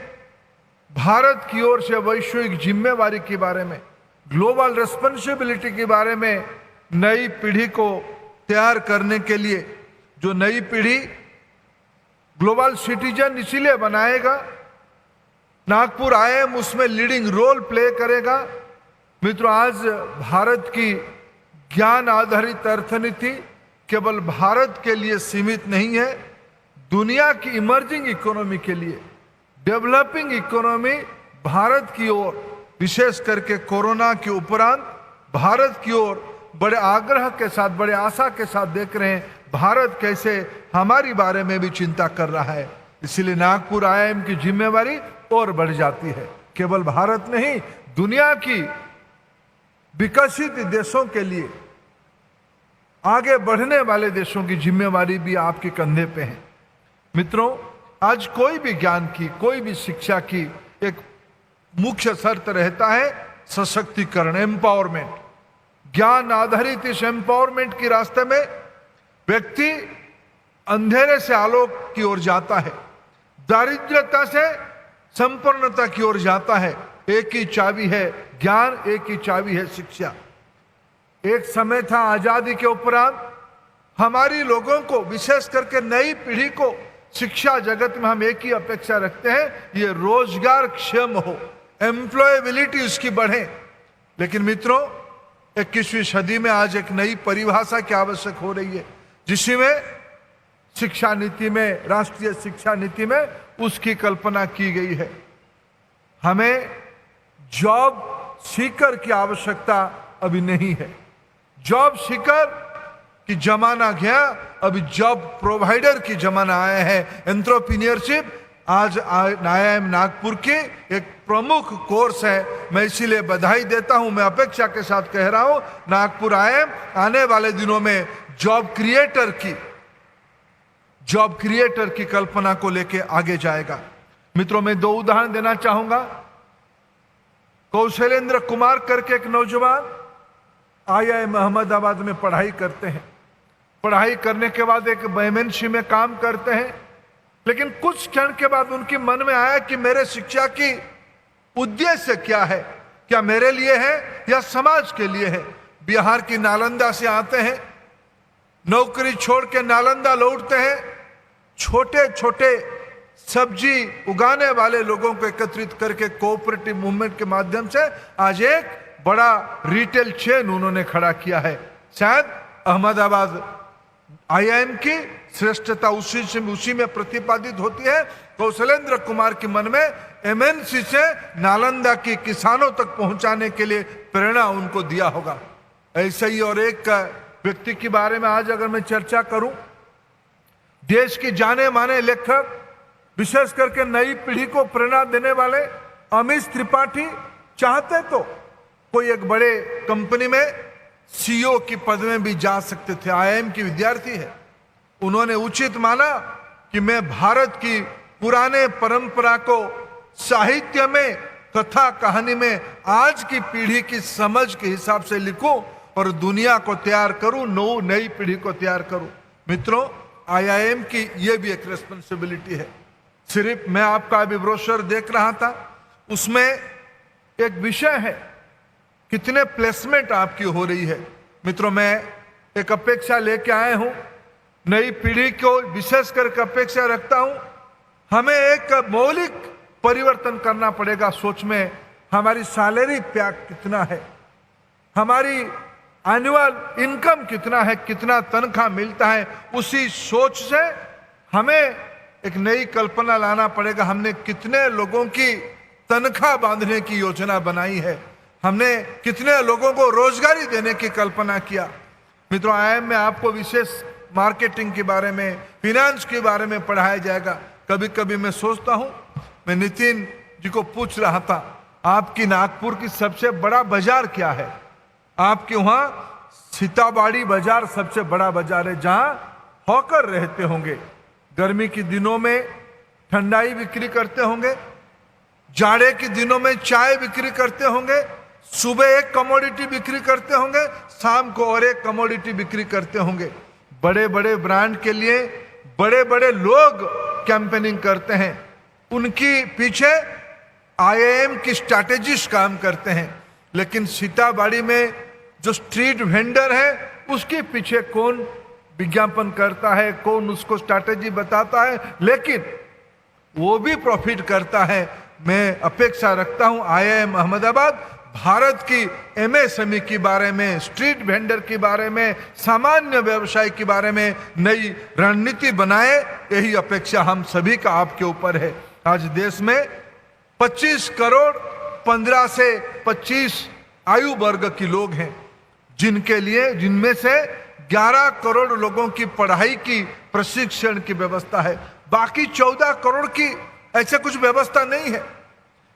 भारत की ओर से वैश्विक जिम्मेवारी के बारे में, ग्लोबल रिस्पॉन्सिबिलिटी के बारे में नई पीढ़ी को तैयार करने के लिए, जो नई पीढ़ी ग्लोबल सिटीजन इसीलिए बनाएगा, नागपुर IIM उसमें लीडिंग रोल प्ले करेगा। मित्रों, आज भारत की ज्ञान आधारित अर्थनीति केवल भारत के लिए सीमित नहीं है, दुनिया की इमर्जिंग इकोनॉमी के लिए, डेवलपिंग इकोनॉमी भारत की ओर, विशेष करके कोरोना के उपरांत भारत की ओर बड़े आग्रह के साथ, बड़े आशा के साथ देख रहे हैं भारत कैसे हमारी बारे में भी चिंता कर रहा है। इसलिए नागपुर IIM की जिम्मेवारी और बढ़ जाती है। केवल भारत नहीं, दुनिया की विकसित देशों के लिए, आगे बढ़ने वाले देशों की जिम्मेवारी भी आपके कंधे पे है। मित्रों, आज कोई भी ज्ञान की, कोई भी शिक्षा की एक मुख्य शर्त रहता है सशक्तिकरण, एम्पावरमेंट। ज्ञान आधारित इस एम्पावरमेंट के रास्ते में व्यक्ति अंधेरे से आलोक की ओर जाता है, दारिद्र्यता से संपन्नता की ओर जाता है। एक ही चाबी है ज्ञान, एक ही चाबी है शिक्षा। एक समय था आजादी के उपरांत हमारी लोगों को, विशेष करके नई पीढ़ी को, शिक्षा जगत में हम एक ही अपेक्षा रखते हैं, ये रोजगार क्षेम हो, एम्प्लॉयबिलिटी उसकी बढ़े। लेकिन मित्रों, 21वीं सदी में आज एक नई परिभाषा की आवश्यक हो रही है, जिसमें शिक्षा नीति में, राष्ट्रीय शिक्षा नीति में उसकी कल्पना की गई है। हमें जॉब सीकर की आवश्यकता अभी नहीं है। जॉब सीकर की जमाना गया, अभी जॉब प्रोवाइडर की जमाना आया है। एंटरप्रेन्योरशिप आज IIM नागपुर की एक प्रमुख कोर्स है। मैं इसीलिए बधाई देता हूं, मैं अपेक्षा के साथ कह रहा हूं, नागपुर IIM आने वाले दिनों में जॉब क्रिएटर की कल्पना को लेके आगे जाएगा। मित्रों, मैं 2 उदाहरण देना चाहूंगा। कौशलेंद्र कुमार करके एक नौजवान IIM अहमदाबाद में पढ़ाई करते हैं। पढ़ाई करने के बाद एक MNC में काम करते हैं, लेकिन कुछ क्षण के बाद उनके मन में आया कि मेरे शिक्षा की उद्देश्य क्या है, क्या मेरे लिए है या समाज के लिए है। बिहार की नालंदा से आते हैं, नौकरी छोड़ के नालंदा लौटते हैं, छोटे छोटे सब्जी उगाने वाले लोगों को एकत्रित करके कोऑपरेटिव मूवमेंट के माध्यम से आज एक बड़ा रिटेल चेन उन्होंने खड़ा किया है। शायद अहमदाबाद IIM की श्रेष्ठता उसी में प्रतिपादित होती है। कौशलेंद्र कुमार के मन में MNC से नालंदा की किसानों तक पहुंचाने के लिए प्रेरणा उनको दिया होगा। ऐसे ही और एक व्यक्ति के बारे में आज अगर मैं चर्चा करूं, देश के जाने माने लेखक, विशेष करके नई पीढ़ी को प्रेरणा देने वाले अमित त्रिपाठी चाहते तो कोई एक बड़े कंपनी में CEO की पद में भी जा सकते थे। IIM की विद्यार्थी है। उन्होंने उचित माना कि मैं भारत की पुराने परंपरा को साहित्य में, कथा कहानी में आज की पीढ़ी की समझ के हिसाब से लिखूं और दुनिया को तैयार करूं, नई पीढ़ी को तैयार करूं। मित्रों, IIM की यह भी एक रेस्पॉन्सिबिलिटी है। सिर्फ मैं आपका अभी ब्रोशर देख रहा था, उसमें एक विषय है कितने प्लेसमेंट आपकी हो रही है। मित्रों, मैं एक अपेक्षा लेके आया हूं, नई पीढ़ी को विशेष करके अपेक्षा रखता हूं, हमें एक मौलिक परिवर्तन करना पड़ेगा सोच में। हमारी सैलरी पैक कितना है, हमारी एनुअल इनकम कितना है, कितना तनख्वाह मिलता है, उसी सोच से हमें एक नई कल्पना लाना पड़ेगा। हमने कितने लोगों की तनख्वाह बांधने की योजना बनाई है, हमने कितने लोगों को रोजगारी देने की कल्पना किया। मित्रों, IIM में आपको विशेष मार्केटिंग के बारे में, फिनेंस के बारे में पढ़ाया जाएगा। कभी कभी मैं सोचता हूं, मैं नितिन जी को पूछ रहा था, आपकी नागपुर की सबसे बड़ा बाजार क्या है? आपके वहां सीताबाड़ी बाजार सबसे बड़ा बाजार है, जहां हॉकर रहते होंगे। गर्मी के दिनों में ठंडाई बिक्री करते होंगे, जाड़े के दिनों में चाय बिक्री करते होंगे, सुबह एक कमोडिटी बिक्री करते होंगे, शाम को और एक कमोडिटी बिक्री करते होंगे। बड़े बड़े ब्रांड के लिए बड़े बड़े लोग कैंपेनिंग करते हैं, उनकी पीछे IIM की स्ट्रैटेजिस्ट काम करते हैं, लेकिन सीताबाड़ी में जो स्ट्रीट वेंडर है उसके पीछे कौन विज्ञापन करता है, कौन उसको स्ट्रैटेजी बताता है, लेकिन वो भी प्रॉफिट करता है। मैं अपेक्षा रखता हूं IIM अहमदाबाद भारत की MSME के बारे में, स्ट्रीट वेंडर के बारे में, सामान्य व्यवसाय के बारे में नई रणनीति बनाए। यही अपेक्षा हम सभी का आपके ऊपर है। आज देश में 25 करोड़ 15 से 25 आयु वर्ग के लोग हैं, जिनमें से 11 करोड़ लोगों की पढ़ाई की प्रशिक्षण की व्यवस्था है, बाकी 14 करोड़ की ऐसे कुछ व्यवस्था नहीं है।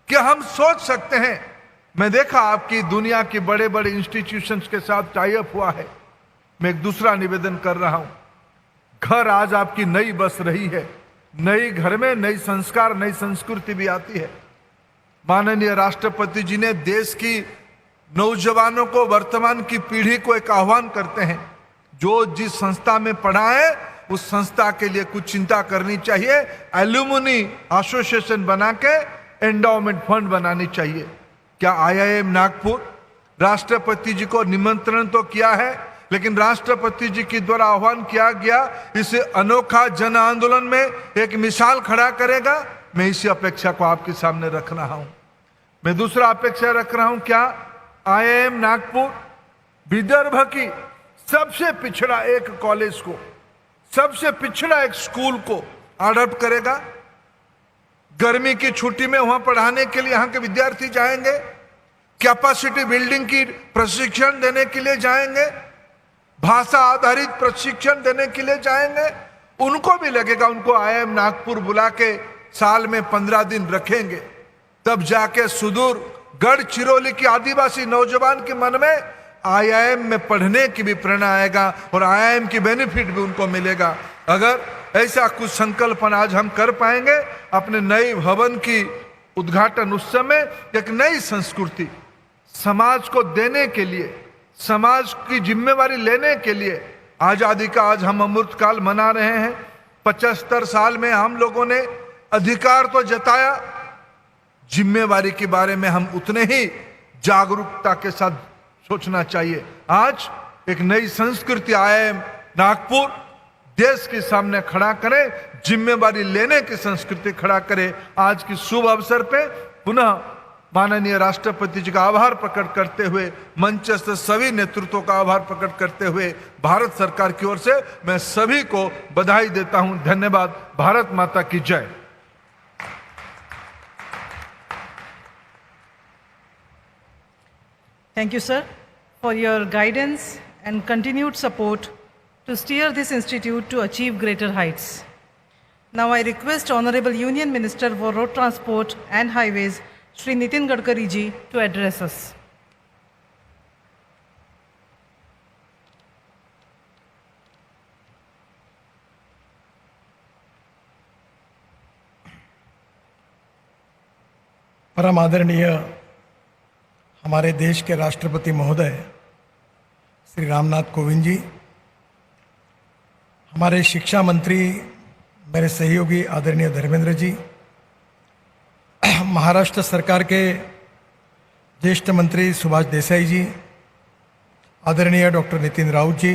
क्या हम सोच सकते हैं? मैं देखा आपकी दुनिया के बड़े बड़े इंस्टीट्यूशंस के साथ टाई अप हुआ है। मैं एक दूसरा निवेदन कर रहा हूं, घर आज आपकी नई बस रही है, नई घर में नई संस्कार, नई संस्कृति भी आती है। माननीय राष्ट्रपति जी ने देश की नौजवानों को, वर्तमान की पीढ़ी को एक आह्वान करते हैं, जो जिस संस्था में पढ़ा है उस संस्था के लिए कुछ चिंता करनी चाहिए, एल्यूमिनी एसोसिएशन बना के एंडाउमेंट फंड बनानी चाहिए। क्या IIM नागपुर राष्ट्रपति जी को निमंत्रण तो किया है, लेकिन राष्ट्रपति जी के द्वारा आह्वान किया गया इस अनोखा जन आंदोलन में एक मिसाल खड़ा करेगा? मैं इसी अपेक्षा को आपके सामने रख रहा हूं। मैं दूसरा अपेक्षा रख रहा हूं, क्या IIM नागपुर विदर्भ की सबसे पिछड़ा एक कॉलेज को, सबसे पिछड़ा एक स्कूल को अडॉप्ट करेगा? गर्मी की छुट्टी में वहां पढ़ाने के लिए यहां के विद्यार्थी जाएंगे, कैपेसिटी बिल्डिंग की प्रशिक्षण देने के लिए जाएंगे, भाषा आधारित प्रशिक्षण देने के लिए जाएंगे। उनको भी लगेगा, उनको IIM नागपुर बुला के साल में 15 दिन रखेंगे, तब जाके सुदूर गढ़चिरौली की आदिवासी नौजवान के मन में IIM में पढ़ने की भी प्रेरणा आएगा और IIM की बेनिफिट भी उनको मिलेगा। अगर ऐसा कुछ संकल्पन आज हम कर पाएंगे, अपने नए भवन की उद्घाटन उस समय एक नई संस्कृति समाज को देने के लिए, समाज की जिम्मेवारी लेने के लिए, आजादी का आज हम अमृतकाल मना रहे हैं। 75 साल में हम लोगों ने अधिकार तो जताया, जिम्मेवारी के बारे में हम उतने ही जागरूकता के साथ सोचना चाहिए। आज एक नई संस्कृति IIM नागपुर देश के सामने खड़ा करें, जिम्मेवारी लेने की संस्कृति खड़ा करे। आज की शुभ अवसर पे पुनः माननीय राष्ट्रपति जी का आभार प्रकट करते हुए, मंच से सभी नेतृत्वों का आभार प्रकट करते हुए, भारत सरकार की ओर से मैं सभी को बधाई देता हूं। धन्यवाद। भारत माता की जय। Thank you, sir, for your guidance and continued support to steer this institute to achieve greater heights. Now I request Honorable Union Minister for Road Transport and Highways, Shri Nitin Gadkari ji, to address us. परम आदरणीय हमारे देश के राष्ट्रपति महोदय श्री रामनाथ कोविंद जी, हमारे शिक्षा मंत्री मेरे सहयोगी आदरणीय धर्मेंद्र जी, महाराष्ट्र सरकार के ज्येष्ठ मंत्री सुभाष देसाई जी, आदरणीय डॉक्टर नितिन राउत जी,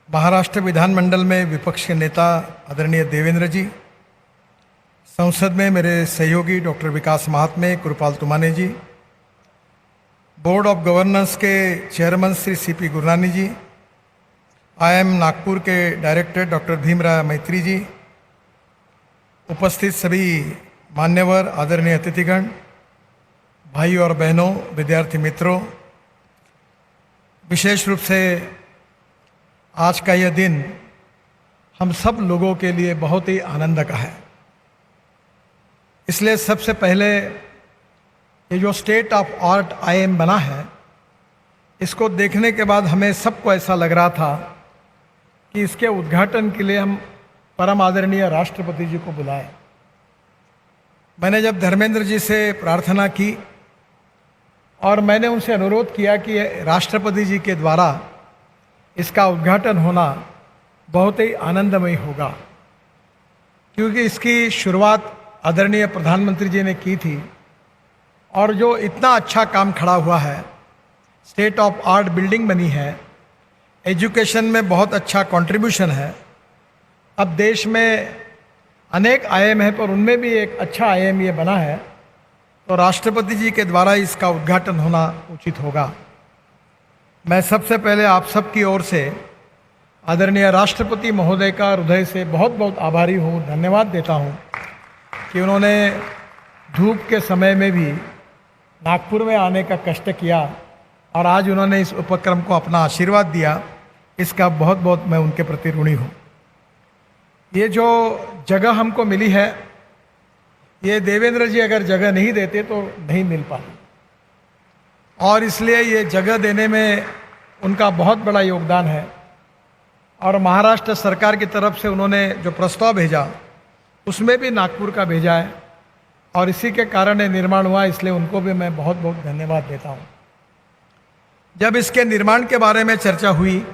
महाराष्ट्र विधानमंडल में विपक्ष के नेता आदरणीय देवेंद्र जी, संसद में मेरे सहयोगी doctor Vikas Mahatme, Kripal Tumane ji, board of governance के chairman Shri CP Gurnani ji, IIM Nagpur के डायरेक्टर डॉक्टर भीमराव मैत्री जी, उपस्थित सभी मान्यवर आदरणीय अतिथिगण, भाई और बहनों, विद्यार्थी मित्रों, विशेष रूप से आज का यह दिन हम सब लोगों के लिए बहुत ही आनंद का है। इसलिए सबसे पहले ये जो स्टेट ऑफ आर्ट IIM बना है, इसको देखने के बाद हमें सबको ऐसा लग रहा था कि इसके उद्घाटन के लिए हम परम आदरणीय राष्ट्रपति जी को बुलाएं। मैंने जब धर्मेंद्र जी से प्रार्थना की और मैंने उनसे अनुरोध किया कि राष्ट्रपति जी के द्वारा इसका उद्घाटन होना बहुत ही आनंदमय होगा, क्योंकि इसकी शुरुआत आदरणीय प्रधानमंत्री जी ने की थी और जो इतना अच्छा काम खड़ा हुआ है, स्टेट ऑफ आर्ट बिल्डिंग बनी है, एजुकेशन में बहुत अच्छा कंट्रीब्यूशन है। अब देश में अनेक आईआईएम है, पर उनमें भी एक अच्छा आईआईएम ये बना है, तो राष्ट्रपति जी के द्वारा इसका उद्घाटन होना उचित होगा। मैं सबसे पहले आप सबकी ओर से आदरणीय राष्ट्रपति महोदय का हृदय से बहुत बहुत आभारी हूँ, धन्यवाद देता हूँ कि उन्होंने धूप के समय में भी नागपुर में आने का कष्ट किया और आज उन्होंने इस उपक्रम को अपना आशीर्वाद दिया। इसका बहुत बहुत मैं उनके प्रति ऋणी हूँ। ये जो जगह हमको मिली है, ये देवेंद्र जी अगर जगह नहीं देते तो नहीं मिल पाती, और इसलिए ये जगह देने में उनका बहुत बड़ा योगदान है। और महाराष्ट्र सरकार की तरफ से उन्होंने जो प्रस्ताव भेजा उसमें भी नागपुर का भेजा है, और इसी के कारण ये निर्माण हुआ, इसलिए उनको भी मैं बहुत बहुत धन्यवाद देता हूँ। जब इसके निर्माण के बारे में चर्चा हुई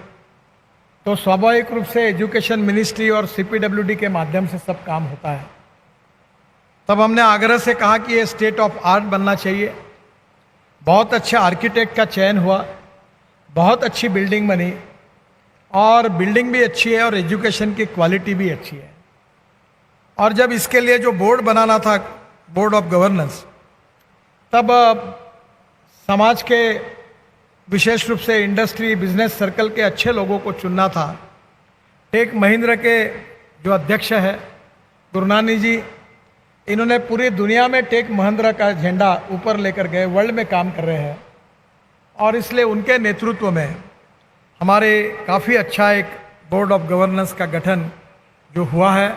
तो स्वाभाविक रूप से एजुकेशन मिनिस्ट्री और सीपीडब्ल्यूडी के माध्यम से सब काम होता है। तब हमने आग्रह से कहा कि ये स्टेट ऑफ आर्ट बनना चाहिए। बहुत अच्छे आर्किटेक्ट का चयन हुआ, बहुत अच्छी बिल्डिंग बनी, और बिल्डिंग भी अच्छी है और एजुकेशन की क्वालिटी भी अच्छी है। और जब इसके लिए जो बोर्ड बनाना था, बोर्ड ऑफ गवर्नेंस, तब समाज के विशेष रूप से इंडस्ट्री बिजनेस सर्कल के अच्छे लोगों को चुनना था। टेक महिंद्रा के जो अध्यक्ष है गुरनानी जी, इन्होंने पूरी दुनिया में टेक महिंद्रा का झंडा ऊपर लेकर गए, वर्ल्ड में काम कर रहे हैं, और इसलिए उनके नेतृत्व में हमारे काफ़ी अच्छा एक बोर्ड ऑफ गवर्नेंस का गठन जो हुआ है,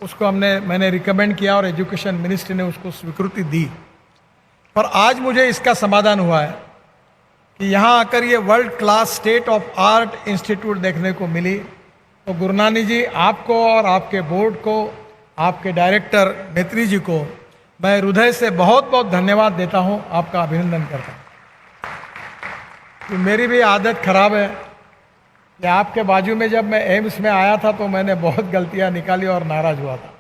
उसको मैंने रिकमेंड किया और एजुकेशन मिनिस्ट्री ने उसको स्वीकृति दी। पर आज मुझे इसका समाधान हुआ है कि यहाँ आकर ये world class state of art institute देखने को मिली। तो गुरनानी जी, आपको और आपके बोर्ड को, आपके डायरेक्टर नेत्री जी को मैं हृदय से बहुत बहुत धन्यवाद देता हूँ, आपका अभिनंदन करता हूँ। तो मेरी भी आदत खराब है कि आपके बाजू में जब मैं एम्स में आया था तो मैंने बहुत गलतियाँ निकाली और नाराज हुआ था।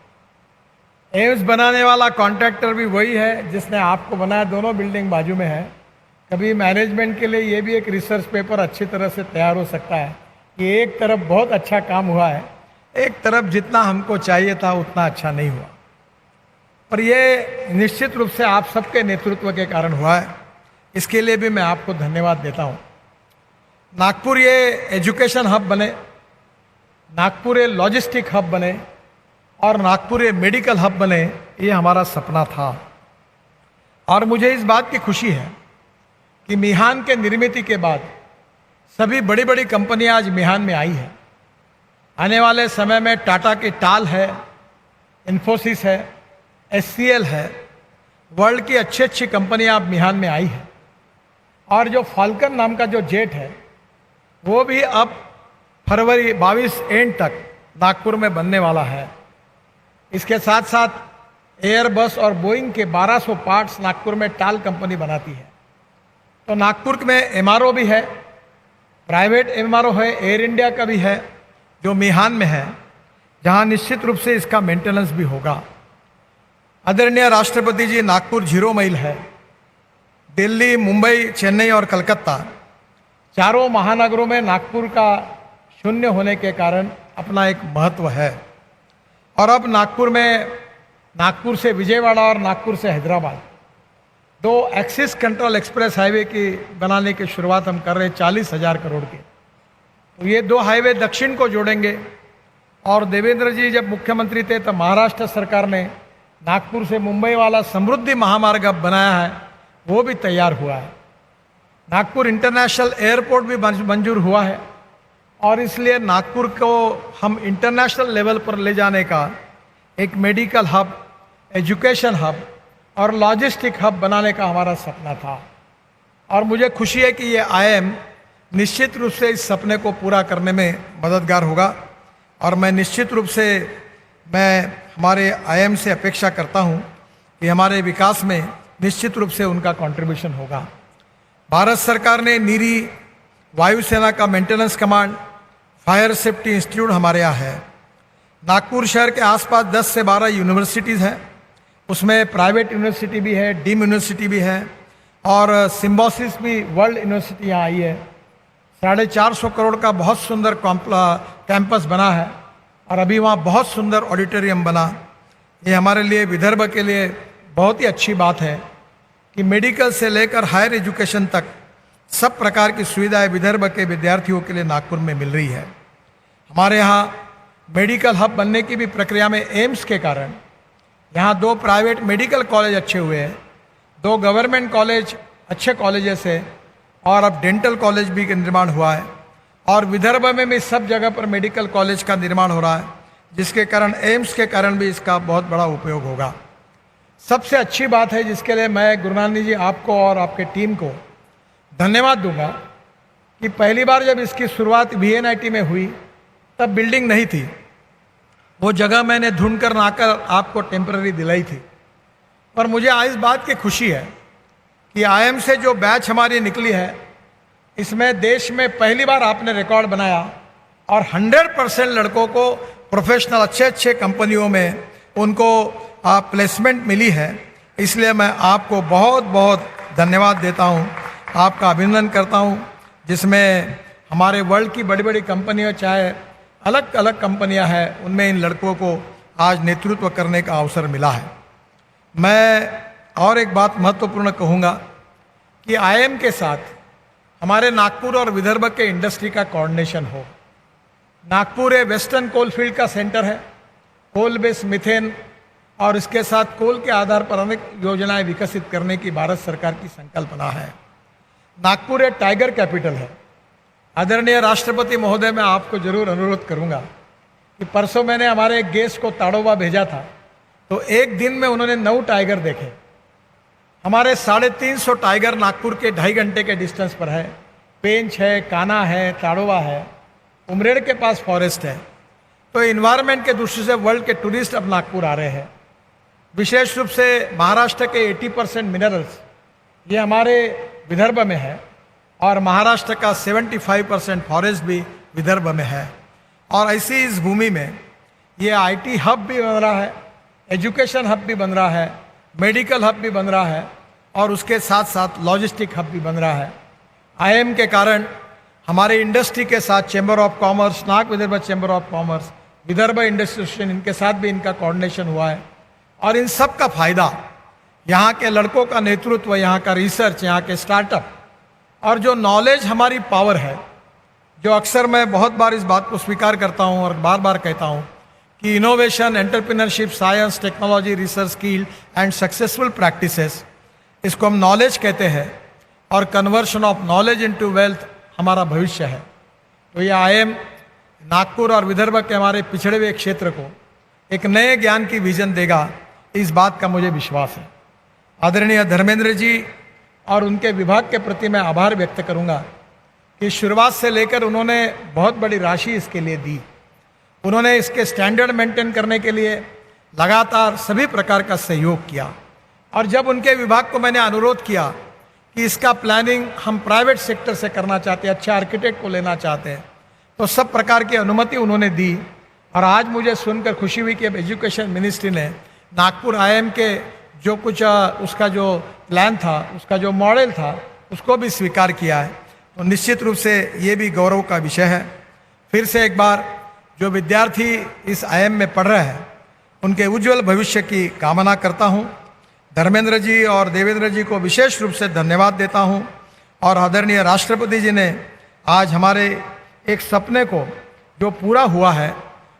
एम्स बनाने वाला कॉन्ट्रैक्टर भी वही है जिसने आपको बनाया, दोनों बिल्डिंग बाजू में है। कभी मैनेजमेंट के लिए ये भी एक रिसर्च पेपर अच्छी तरह से तैयार हो सकता है कि एक तरफ बहुत अच्छा काम हुआ है, एक तरफ जितना हमको चाहिए था उतना अच्छा नहीं हुआ। पर ये निश्चित रूप से आप सबके नेतृत्व के कारण हुआ है, इसके लिए भी मैं आपको धन्यवाद देता हूँ। नागपुर ये एजुकेशन हब बने, नागपुर ये लॉजिस्टिक हब बने, और नागपुर ये मेडिकल हब बने, ये हमारा सपना था। और मुझे इस बात की खुशी है कि मिहान के निर्मित के बाद सभी बड़ी बड़ी कंपनियां आज मिहान में आई है। आने वाले समय में टाटा की टाल है, इन्फोसिस है, एचसीएल है, वर्ल्ड की अच्छी अच्छी कंपनियां अब मिहान में आई है। और जो फाल्कन नाम का जो जेट है वो भी अब फरवरी 22 एंड तक नागपुर में बनने वाला है। इसके साथ साथ एयरबस और बोइंग के 1200 पार्ट्स नागपुर में टाल कंपनी बनाती है। तो नागपुर में एमआरओ भी है, प्राइवेट एमआरओ है, एयर इंडिया का भी है जो मिहान में है, जहां निश्चित रूप से इसका मेंटेनेंस भी होगा। आदरणीय राष्ट्रपति जी, नागपुर 0 माइल है। दिल्ली, मुंबई, चेन्नई और कलकत्ता चारों महानगरों में नागपुर का 0 होने के कारण अपना एक महत्व है। और अब नागपुर से विजयवाड़ा और नागपुर से Hyderabad 2 axis control express highway की बनाने की शुरुआत हम कर रहे हैं 40,000 करोड़ के। तो ये 2 हाईवे दक्षिण को जोड़ेंगे। और देवेंद्र जी जब मुख्यमंत्री थे तब महाराष्ट्र सरकार ने नागपुर से मुंबई वाला समृद्धि महामार्ग अब बनाया है, वो भी तैयार हुआ है। नागपुर इंटरनेशनल एयरपोर्ट भी मंजूर हुआ है, और इसलिए नागपुर को हम इंटरनेशनल लेवल पर ले जाने का एक मेडिकल हब, एजुकेशन हब और लॉजिस्टिक हब बनाने का हमारा सपना था। और मुझे खुशी है कि ये आईआईएम निश्चित रूप से इस सपने को पूरा करने में मददगार होगा। और मैं निश्चित रूप से हमारे आईआईएम से अपेक्षा करता हूँ कि हमारे विकास में निश्चित रूप से उनका कंट्रीब्यूशन होगा। भारत सरकार ने नीरी, वायुसेना का maintenance command, fire safety institute हमारे यहाँ है। नागपुर शहर के आसपास 10 से 12 यूनिवर्सिटीज़ हैं, उसमें प्राइवेट यूनिवर्सिटी भी है, डीम यूनिवर्सिटी भी है और सिम्बोसिस भी वर्ल्ड यूनिवर्सिटी यहाँ आई है। 450 करोड़ का बहुत सुंदर कैंपस बना है और अभी वहाँ बहुत सुंदर ऑडिटोरियम बना। ये हमारे लिए विदर्भ के लिए बहुत ही अच्छी बात है कि मेडिकल से लेकर हायर एजुकेशन तक सब प्रकार की सुविधाएं विदर्भ के विद्यार्थियों के लिए नागपुर में मिल रही है। हमारे यहाँ मेडिकल हब बनने की भी प्रक्रिया में एम्स के कारण यहाँ 2 प्राइवेट मेडिकल कॉलेज अच्छे हुए हैं, 2 गवर्नमेंट कॉलेज अच्छे कॉलेजेस है और अब डेंटल कॉलेज भी का निर्माण हुआ है और विदर्भ में भी सब जगह पर मेडिकल कॉलेज का निर्माण हो रहा है, जिसके कारण एम्स के कारण भी इसका बहुत बड़ा उपयोग होगा। सबसे अच्छी बात है जिसके लिए मैं गुरुनानी जी आपको और आपके टीम को धन्यवाद दूंगा कि पहली बार जब इसकी शुरुआत VNIT में हुई तब बिल्डिंग नहीं थी, वो जगह मैंने ढूंढ कर लाकर आपको टेम्पररी दिलाई थी। पर मुझे आज इस बात की खुशी है कि IIM से जो बैच हमारी निकली है इसमें देश में पहली बार आपने रिकॉर्ड बनाया और 100% लड़कों को प्रोफेशनल अच्छे कंपनियों में उनको प्लेसमेंट मिली है। इसलिए मैं आपको बहुत बहुत धन्यवाद देता हूँ, आपका अभिनंदन करता हूँ, जिसमें हमारे वर्ल्ड की बड़ी बड़ी कंपनियाँ चाहे अलग अलग कंपनियाँ हैं, उनमें इन लड़कों को आज नेतृत्व करने का अवसर मिला है। मैं और एक बात महत्वपूर्ण कहूँगा कि IIM के साथ हमारे नागपुर और विदर्भ के इंडस्ट्री का कोऑर्डिनेशन हो। नागपुर है वेस्टर्न कोल फील्ड का सेंटर है, कोल बेस्ड मिथेन और इसके साथ कोल के आधार पर अनेक योजनाएं विकसित करने की भारत सरकार की संकल्पना है। नागपुर एक टाइगर कैपिटल है। आदरणीय राष्ट्रपति महोदय, मैं आपको जरूर अनुरोध करूंगा कि परसों मैंने हमारे एक गेस्ट को ताड़ोबा भेजा था, तो एक दिन में उन्होंने 9 टाइगर देखे। हमारे 350 टाइगर नागपुर के 2.5 घंटे के डिस्टेंस पर है। पेंच है, काना है, ताड़ोबा है, उमरेड़ के पास फॉरेस्ट है। तो इन्वायरमेंट के दृष्टि से वर्ल्ड के टूरिस्ट अब नागपुर आ रहे हैं। विशेष रूप से महाराष्ट्र के 80% मिनरल्स ये हमारे विदर्भ में है और महाराष्ट्र का 75% फॉरेस्ट भी विदर्भ में है। और ऐसी इस भूमि में ये IT हब भी बन रहा है, एजुकेशन हब भी बन रहा है, मेडिकल हब भी बन रहा है और उसके साथ साथ लॉजिस्टिक हब भी बन रहा है। IIM के कारण हमारे इंडस्ट्री के साथ chamber of commerce, Nag Vidarbha chamber of commerce, Vidarbha industry, इनके साथ भी इनका कोऑर्डिनेशन हुआ है और इन सब का फायदा यहाँ के लड़कों का नेतृत्व, यहाँ का रिसर्च, यहाँ के स्टार्टअप और जो नॉलेज हमारी पावर है, जो अक्सर मैं बहुत बार इस बात को स्वीकार करता हूँ और बार बार कहता हूँ कि innovation, entrepreneurship, science, technology, research, skill and successful practices, इसको हम नॉलेज कहते हैं और conversion of knowledge into wealth हमारा भविष्य है। तो ये IIM नागपुर और विदर्भ के हमारे पिछड़े हुए क्षेत्र को एक नए ज्ञान की विजन देगा, इस बात का मुझे विश्वास है। आदरणीय धर्मेंद्र जी और उनके विभाग के प्रति मैं आभार व्यक्त करूंगा कि शुरुआत से लेकर उन्होंने बहुत बड़ी राशि इसके लिए दी। उन्होंने इसके स्टैंडर्ड मेंटेन करने के लिए लगातार सभी प्रकार का सहयोग किया और जब उनके विभाग को मैंने अनुरोध किया कि इसका प्लानिंग हम प्राइवेट सेक्टर से करना चाहते हैं, अच्छे आर्किटेक्ट को लेना चाहते हैं, तो सब प्रकार की अनुमति उन्होंने दी। और आज मुझे सुनकर खुशी हुई कि अब एजुकेशन मिनिस्ट्री ने नागपुर IIM के जो कुछ उसका जो प्लान था, उसका जो मॉडल था, उसको भी स्वीकार किया है। तो निश्चित रूप से ये भी गौरव का विषय है। फिर से एक बार जो विद्यार्थी इस IIM में पढ़ रहे हैं उनके उज्जवल भविष्य की कामना करता हूँ। धर्मेंद्र जी और देवेंद्र जी को विशेष रूप से धन्यवाद देता हूँ और आदरणीय राष्ट्रपति जी ने आज हमारे एक सपने को जो पूरा हुआ है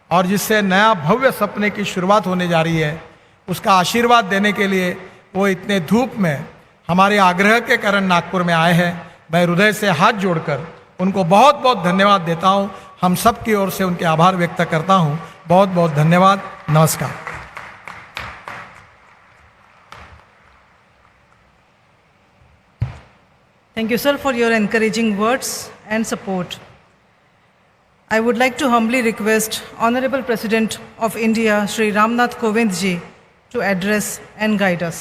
और जिससे नया भव्य सपने की शुरुआत होने जा रही है, उसका आशीर्वाद देने के लिए वो इतने धूप में हमारे आग्रह के कारण नागपुर में आए हैं। मैं हृदय से हाथ जोड़कर उनको बहुत बहुत धन्यवाद देता हूँ। हम सब की ओर से उनके आभार व्यक्त करता हूँ। बहुत बहुत धन्यवाद। नमस्कार। Thank you, sir, for your encouraging words and support. I would like to humbly request Honorable President of India, Shri Ramnath Kovind ji, to address and guide us.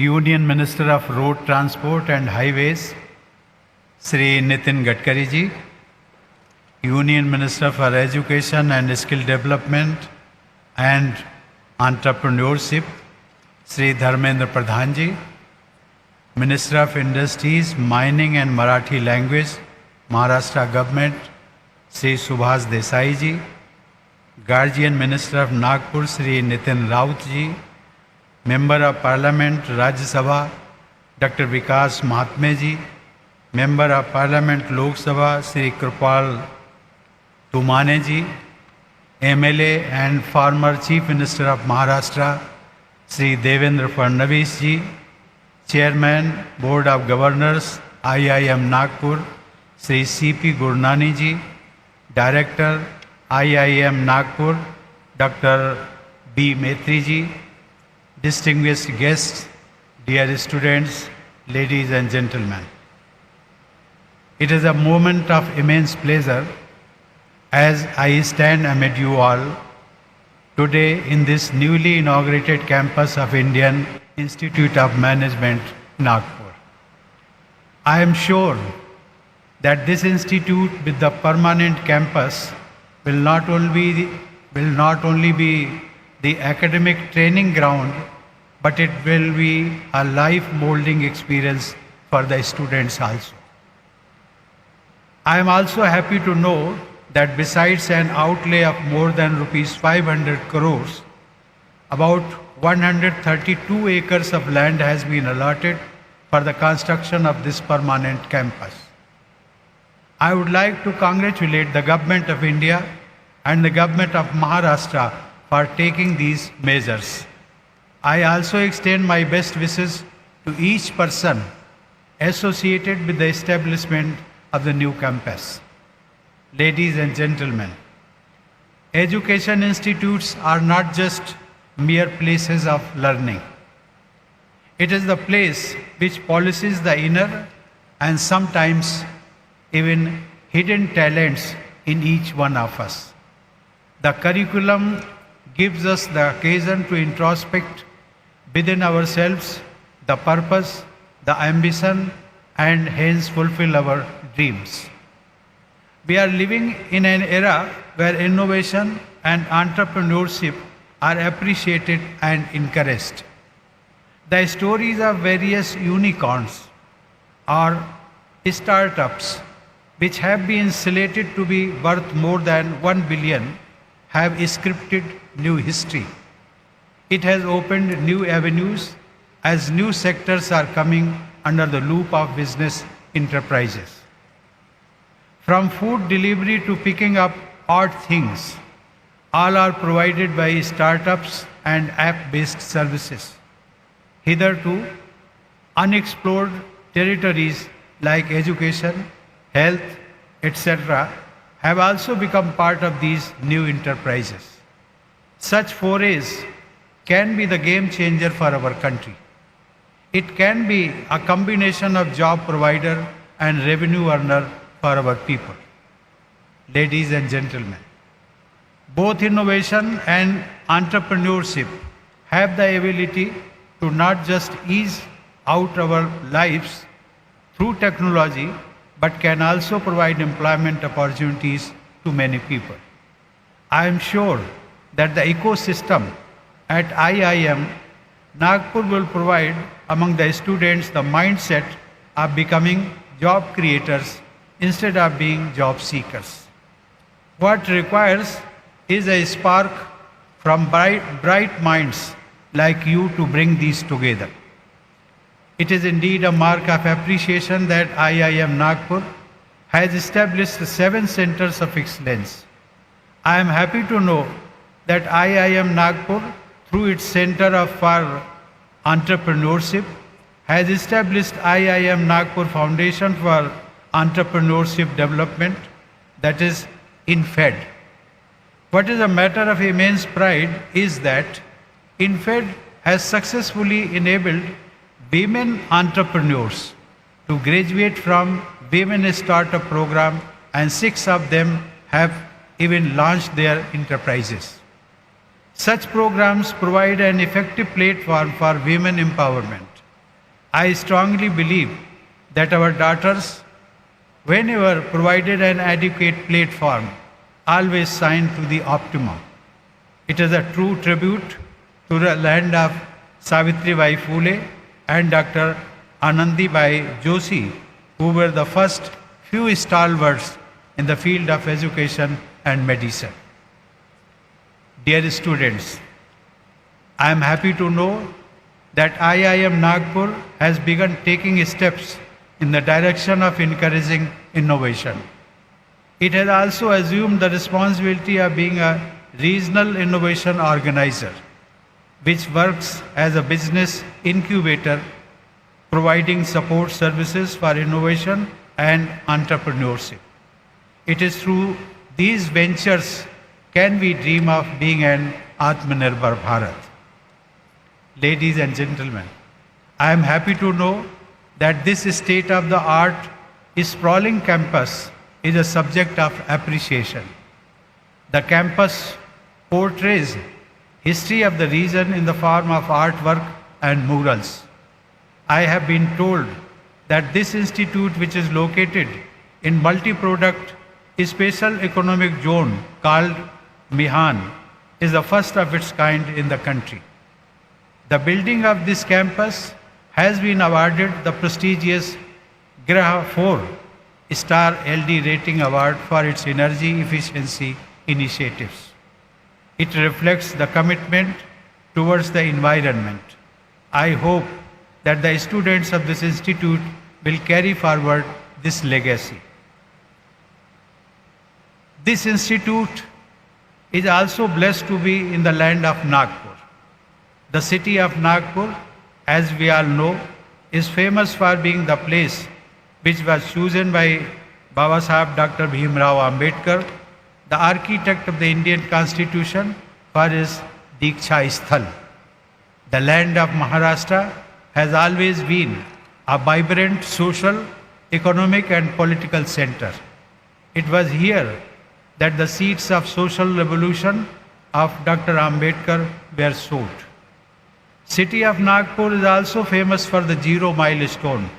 Union Minister of Road Transport and Highways, Shri Nitin Gadkari ji, Union Minister for Education and Skill Development and Entrepreneurship, Shri Dharmendra Pradhan ji, Minister of Industries, Mining and Marathi Language, Maharashtra Government, Shri Subhas Desai ji, Guardian Minister of Nagpur, Shri Nitin Raut ji, Member of Parliament, Rajya Sabha, Dr. Vikas Mahatme ji, Member of Parliament, Lok Sabha, Shri Kripal Tumane ji, MLA and former Chief Minister of Maharashtra, Shri Devendra Fadnavis ji, Chairman, Board of Governors, IIM Nagpur, Shri C.P. Gurnani ji, Director, IIM Nagpur, Dr. B. Maitri ji, distinguished guests, dear students, ladies and gentlemen. It is a moment of immense pleasure as I stand amid you all today in this newly inaugurated campus of Indian Institute of Management, Nagpur. I am sure that this institute with the permanent campus will not only be the academic training ground, but it will be a life-molding experience for the students also. I am also happy to know that besides an outlay of more than rupees 500 crores, about 132 acres of land has been allotted for the construction of this permanent campus. I would like to congratulate the Government of India and the Government of Maharashtra for taking these measures. I also extend my best wishes to each person associated with the establishment of the new campus. Ladies and gentlemen, education institutes are not just mere places of learning. It is the place which polishes the inner and sometimes even hidden talents in each one of us. The curriculum gives us the occasion to introspect within ourselves the purpose, the ambition, and hence fulfill our dreams. We are living in an era where innovation and entrepreneurship are appreciated and encouraged. The stories of various unicorns or startups which have been slated to be worth more than 1 billion have scripted new history. It has opened new avenues as new sectors are coming under the loop of business enterprises. From food delivery to picking up odd things, all are provided by startups and app-based services. Hitherto, unexplored territories like education, health, etc. have also become part of these new enterprises. Such forays can be the game changer for our country. It can be a combination of job provider and revenue earner for our people. Ladies and gentlemen, both innovation and entrepreneurship have the ability to not just ease out our lives through technology, but can also provide employment opportunities to many people. I am sure that the ecosystem at IIM Nagpur will provide among the students the mindset of becoming job creators instead of being job seekers. What requires is a spark from bright minds like you to bring these together. It is indeed a mark of appreciation that IIM Nagpur has established 7 centers of excellence. I am happy to know that IIM Nagpur, through its Center for Entrepreneurship, has established IIM Nagpur Foundation for Entrepreneurship Development, that is INFED. What is a matter of immense pride is that INFED has successfully enabled women entrepreneurs to graduate from Women Startup Program, and 6 of them have even launched their enterprises. Such programs provide an effective platform for women empowerment. I strongly believe that our daughters, whenever provided an adequate platform, always shine to the optimum. It is a true tribute to the land of Savitribai Phule and Dr. Anandibai Joshi, who were the first few stalwarts in the field of education and medicine. Dear students, I am happy to know that IIM Nagpur has begun taking steps in the direction of encouraging innovation. It has also assumed the responsibility of being a regional innovation organizer, which works as a business incubator, providing support services for innovation and entrepreneurship. It is through these ventures can we dream of being an Atmanirbhar Bharat. Ladies and gentlemen, I am happy to know that this state-of-the-art sprawling campus is a subject of appreciation. The campus portrays history of the region in the form of artwork and murals. I have been told that this institute, which is located in multi-product special economic zone called Mihan, is the first of its kind in the country. The building of this campus has been awarded the prestigious Graha 4-star LD rating award for its energy efficiency initiatives. It reflects the commitment towards the environment. I hope that the students of this institute will carry forward this legacy. This institute is also blessed to be in the land of Nagpur. The city of Nagpur, as we all know, is famous for being the place which was chosen by Baba Sahib Dr. Bhimrao Ambedkar, the architect of the Indian Constitution, for his Diksha Sthal. The land of Maharashtra has always been a vibrant social, economic and political center. It was here that the seeds of social revolution of Dr. Ambedkar were sowed. City of Nagpur is also famous for the zero milestone,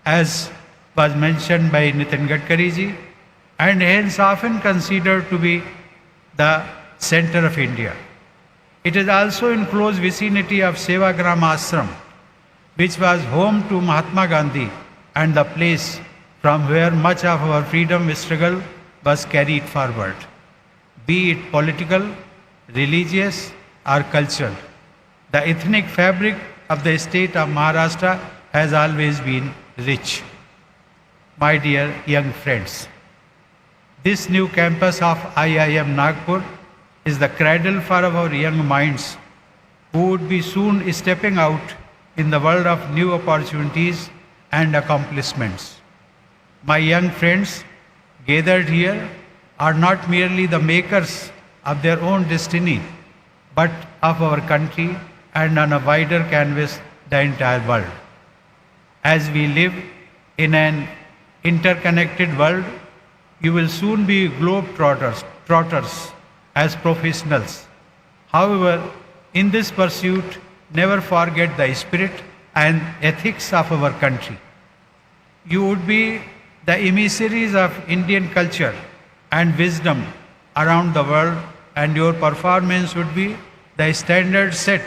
as was mentioned by Nitin Gadkari ji, and hence often considered to be the center of India. It is also in close vicinity of Sevagram Ashram, which was home to Mahatma Gandhi and the place from where much of our freedom struggle was carried forward, be it political, religious or cultural. The ethnic fabric of the state of Maharashtra has always been rich. My dear young friends, this new campus of IIM Nagpur is the cradle for our young minds who would be soon stepping out in the world of new opportunities and accomplishments. My young friends gathered here are not merely the makers of their own destiny, but of our country and on a wider canvas, the entire world. As we live in an interconnected world, you will soon be globe-trotters as professionals. However, in this pursuit, never forget the spirit and ethics of our country. You would be the emissaries of Indian culture and wisdom around the world, and your performance would be the standard set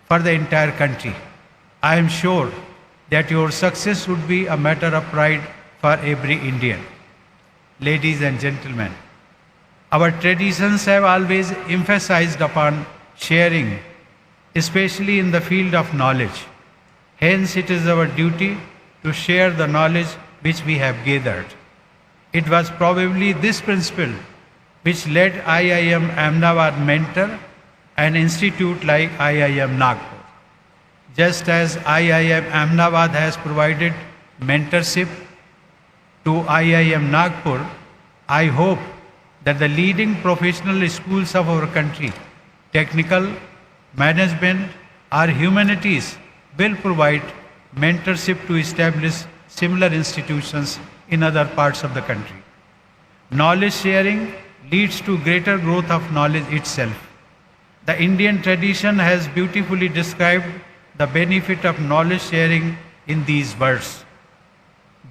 for the entire country. I am sure that your success would be a matter of pride for every Indian. Ladies and gentlemen, our traditions have always emphasized upon sharing, especially in the field of knowledge. Hence, it is our duty to share the knowledge which we have gathered. It was probably this principle which led IIM Ahmedabad mentor an institute like IIM Nagpur. Just as IIM Ahmedabad has provided mentorship to IIM Nagpur, I hope that the leading professional schools of our country, technical, management or humanities, will provide mentorship to establish similar institutions in other parts of the country. Knowledge sharing leads to greater growth of knowledge itself. The Indian tradition has beautifully described the benefit of knowledge sharing in these words.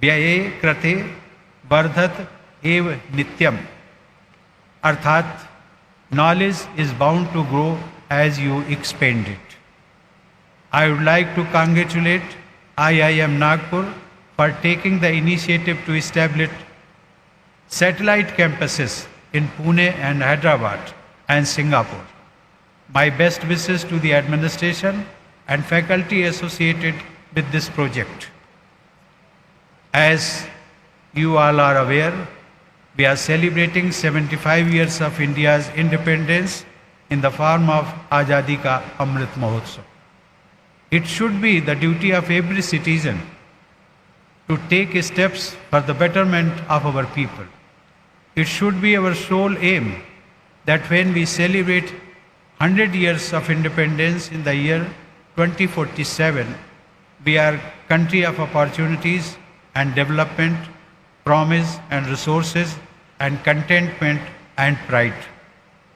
Vyaye krate vardhat ev nityam. Arthat, knowledge is bound to grow as you expand it. I would like to congratulate IIM Nagpur for taking the initiative to establish satellite campuses in Pune and Hyderabad and Singapore. My best wishes to the administration and faculty associated with this project. As you all are aware, we are celebrating 75 years of India's independence in the form of Azadi Ka Amrit Mahotsav. It should be the duty of every citizen to take steps for the betterment of our people. It should be our sole aim that when we celebrate 100 years of independence in the year 2047, we are a country of opportunities and development, promise and resources and contentment and pride.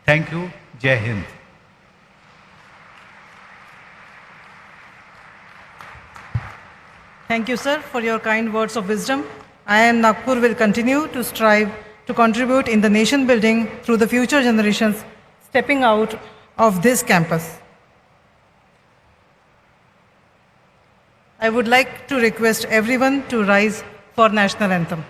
Thank you. Jai Hind. Thank you, sir, for your kind words of wisdom. IIM Nagpur will continue to strive to contribute in the nation building through the future generations stepping out of this campus. I would like to request everyone to rise for national anthem.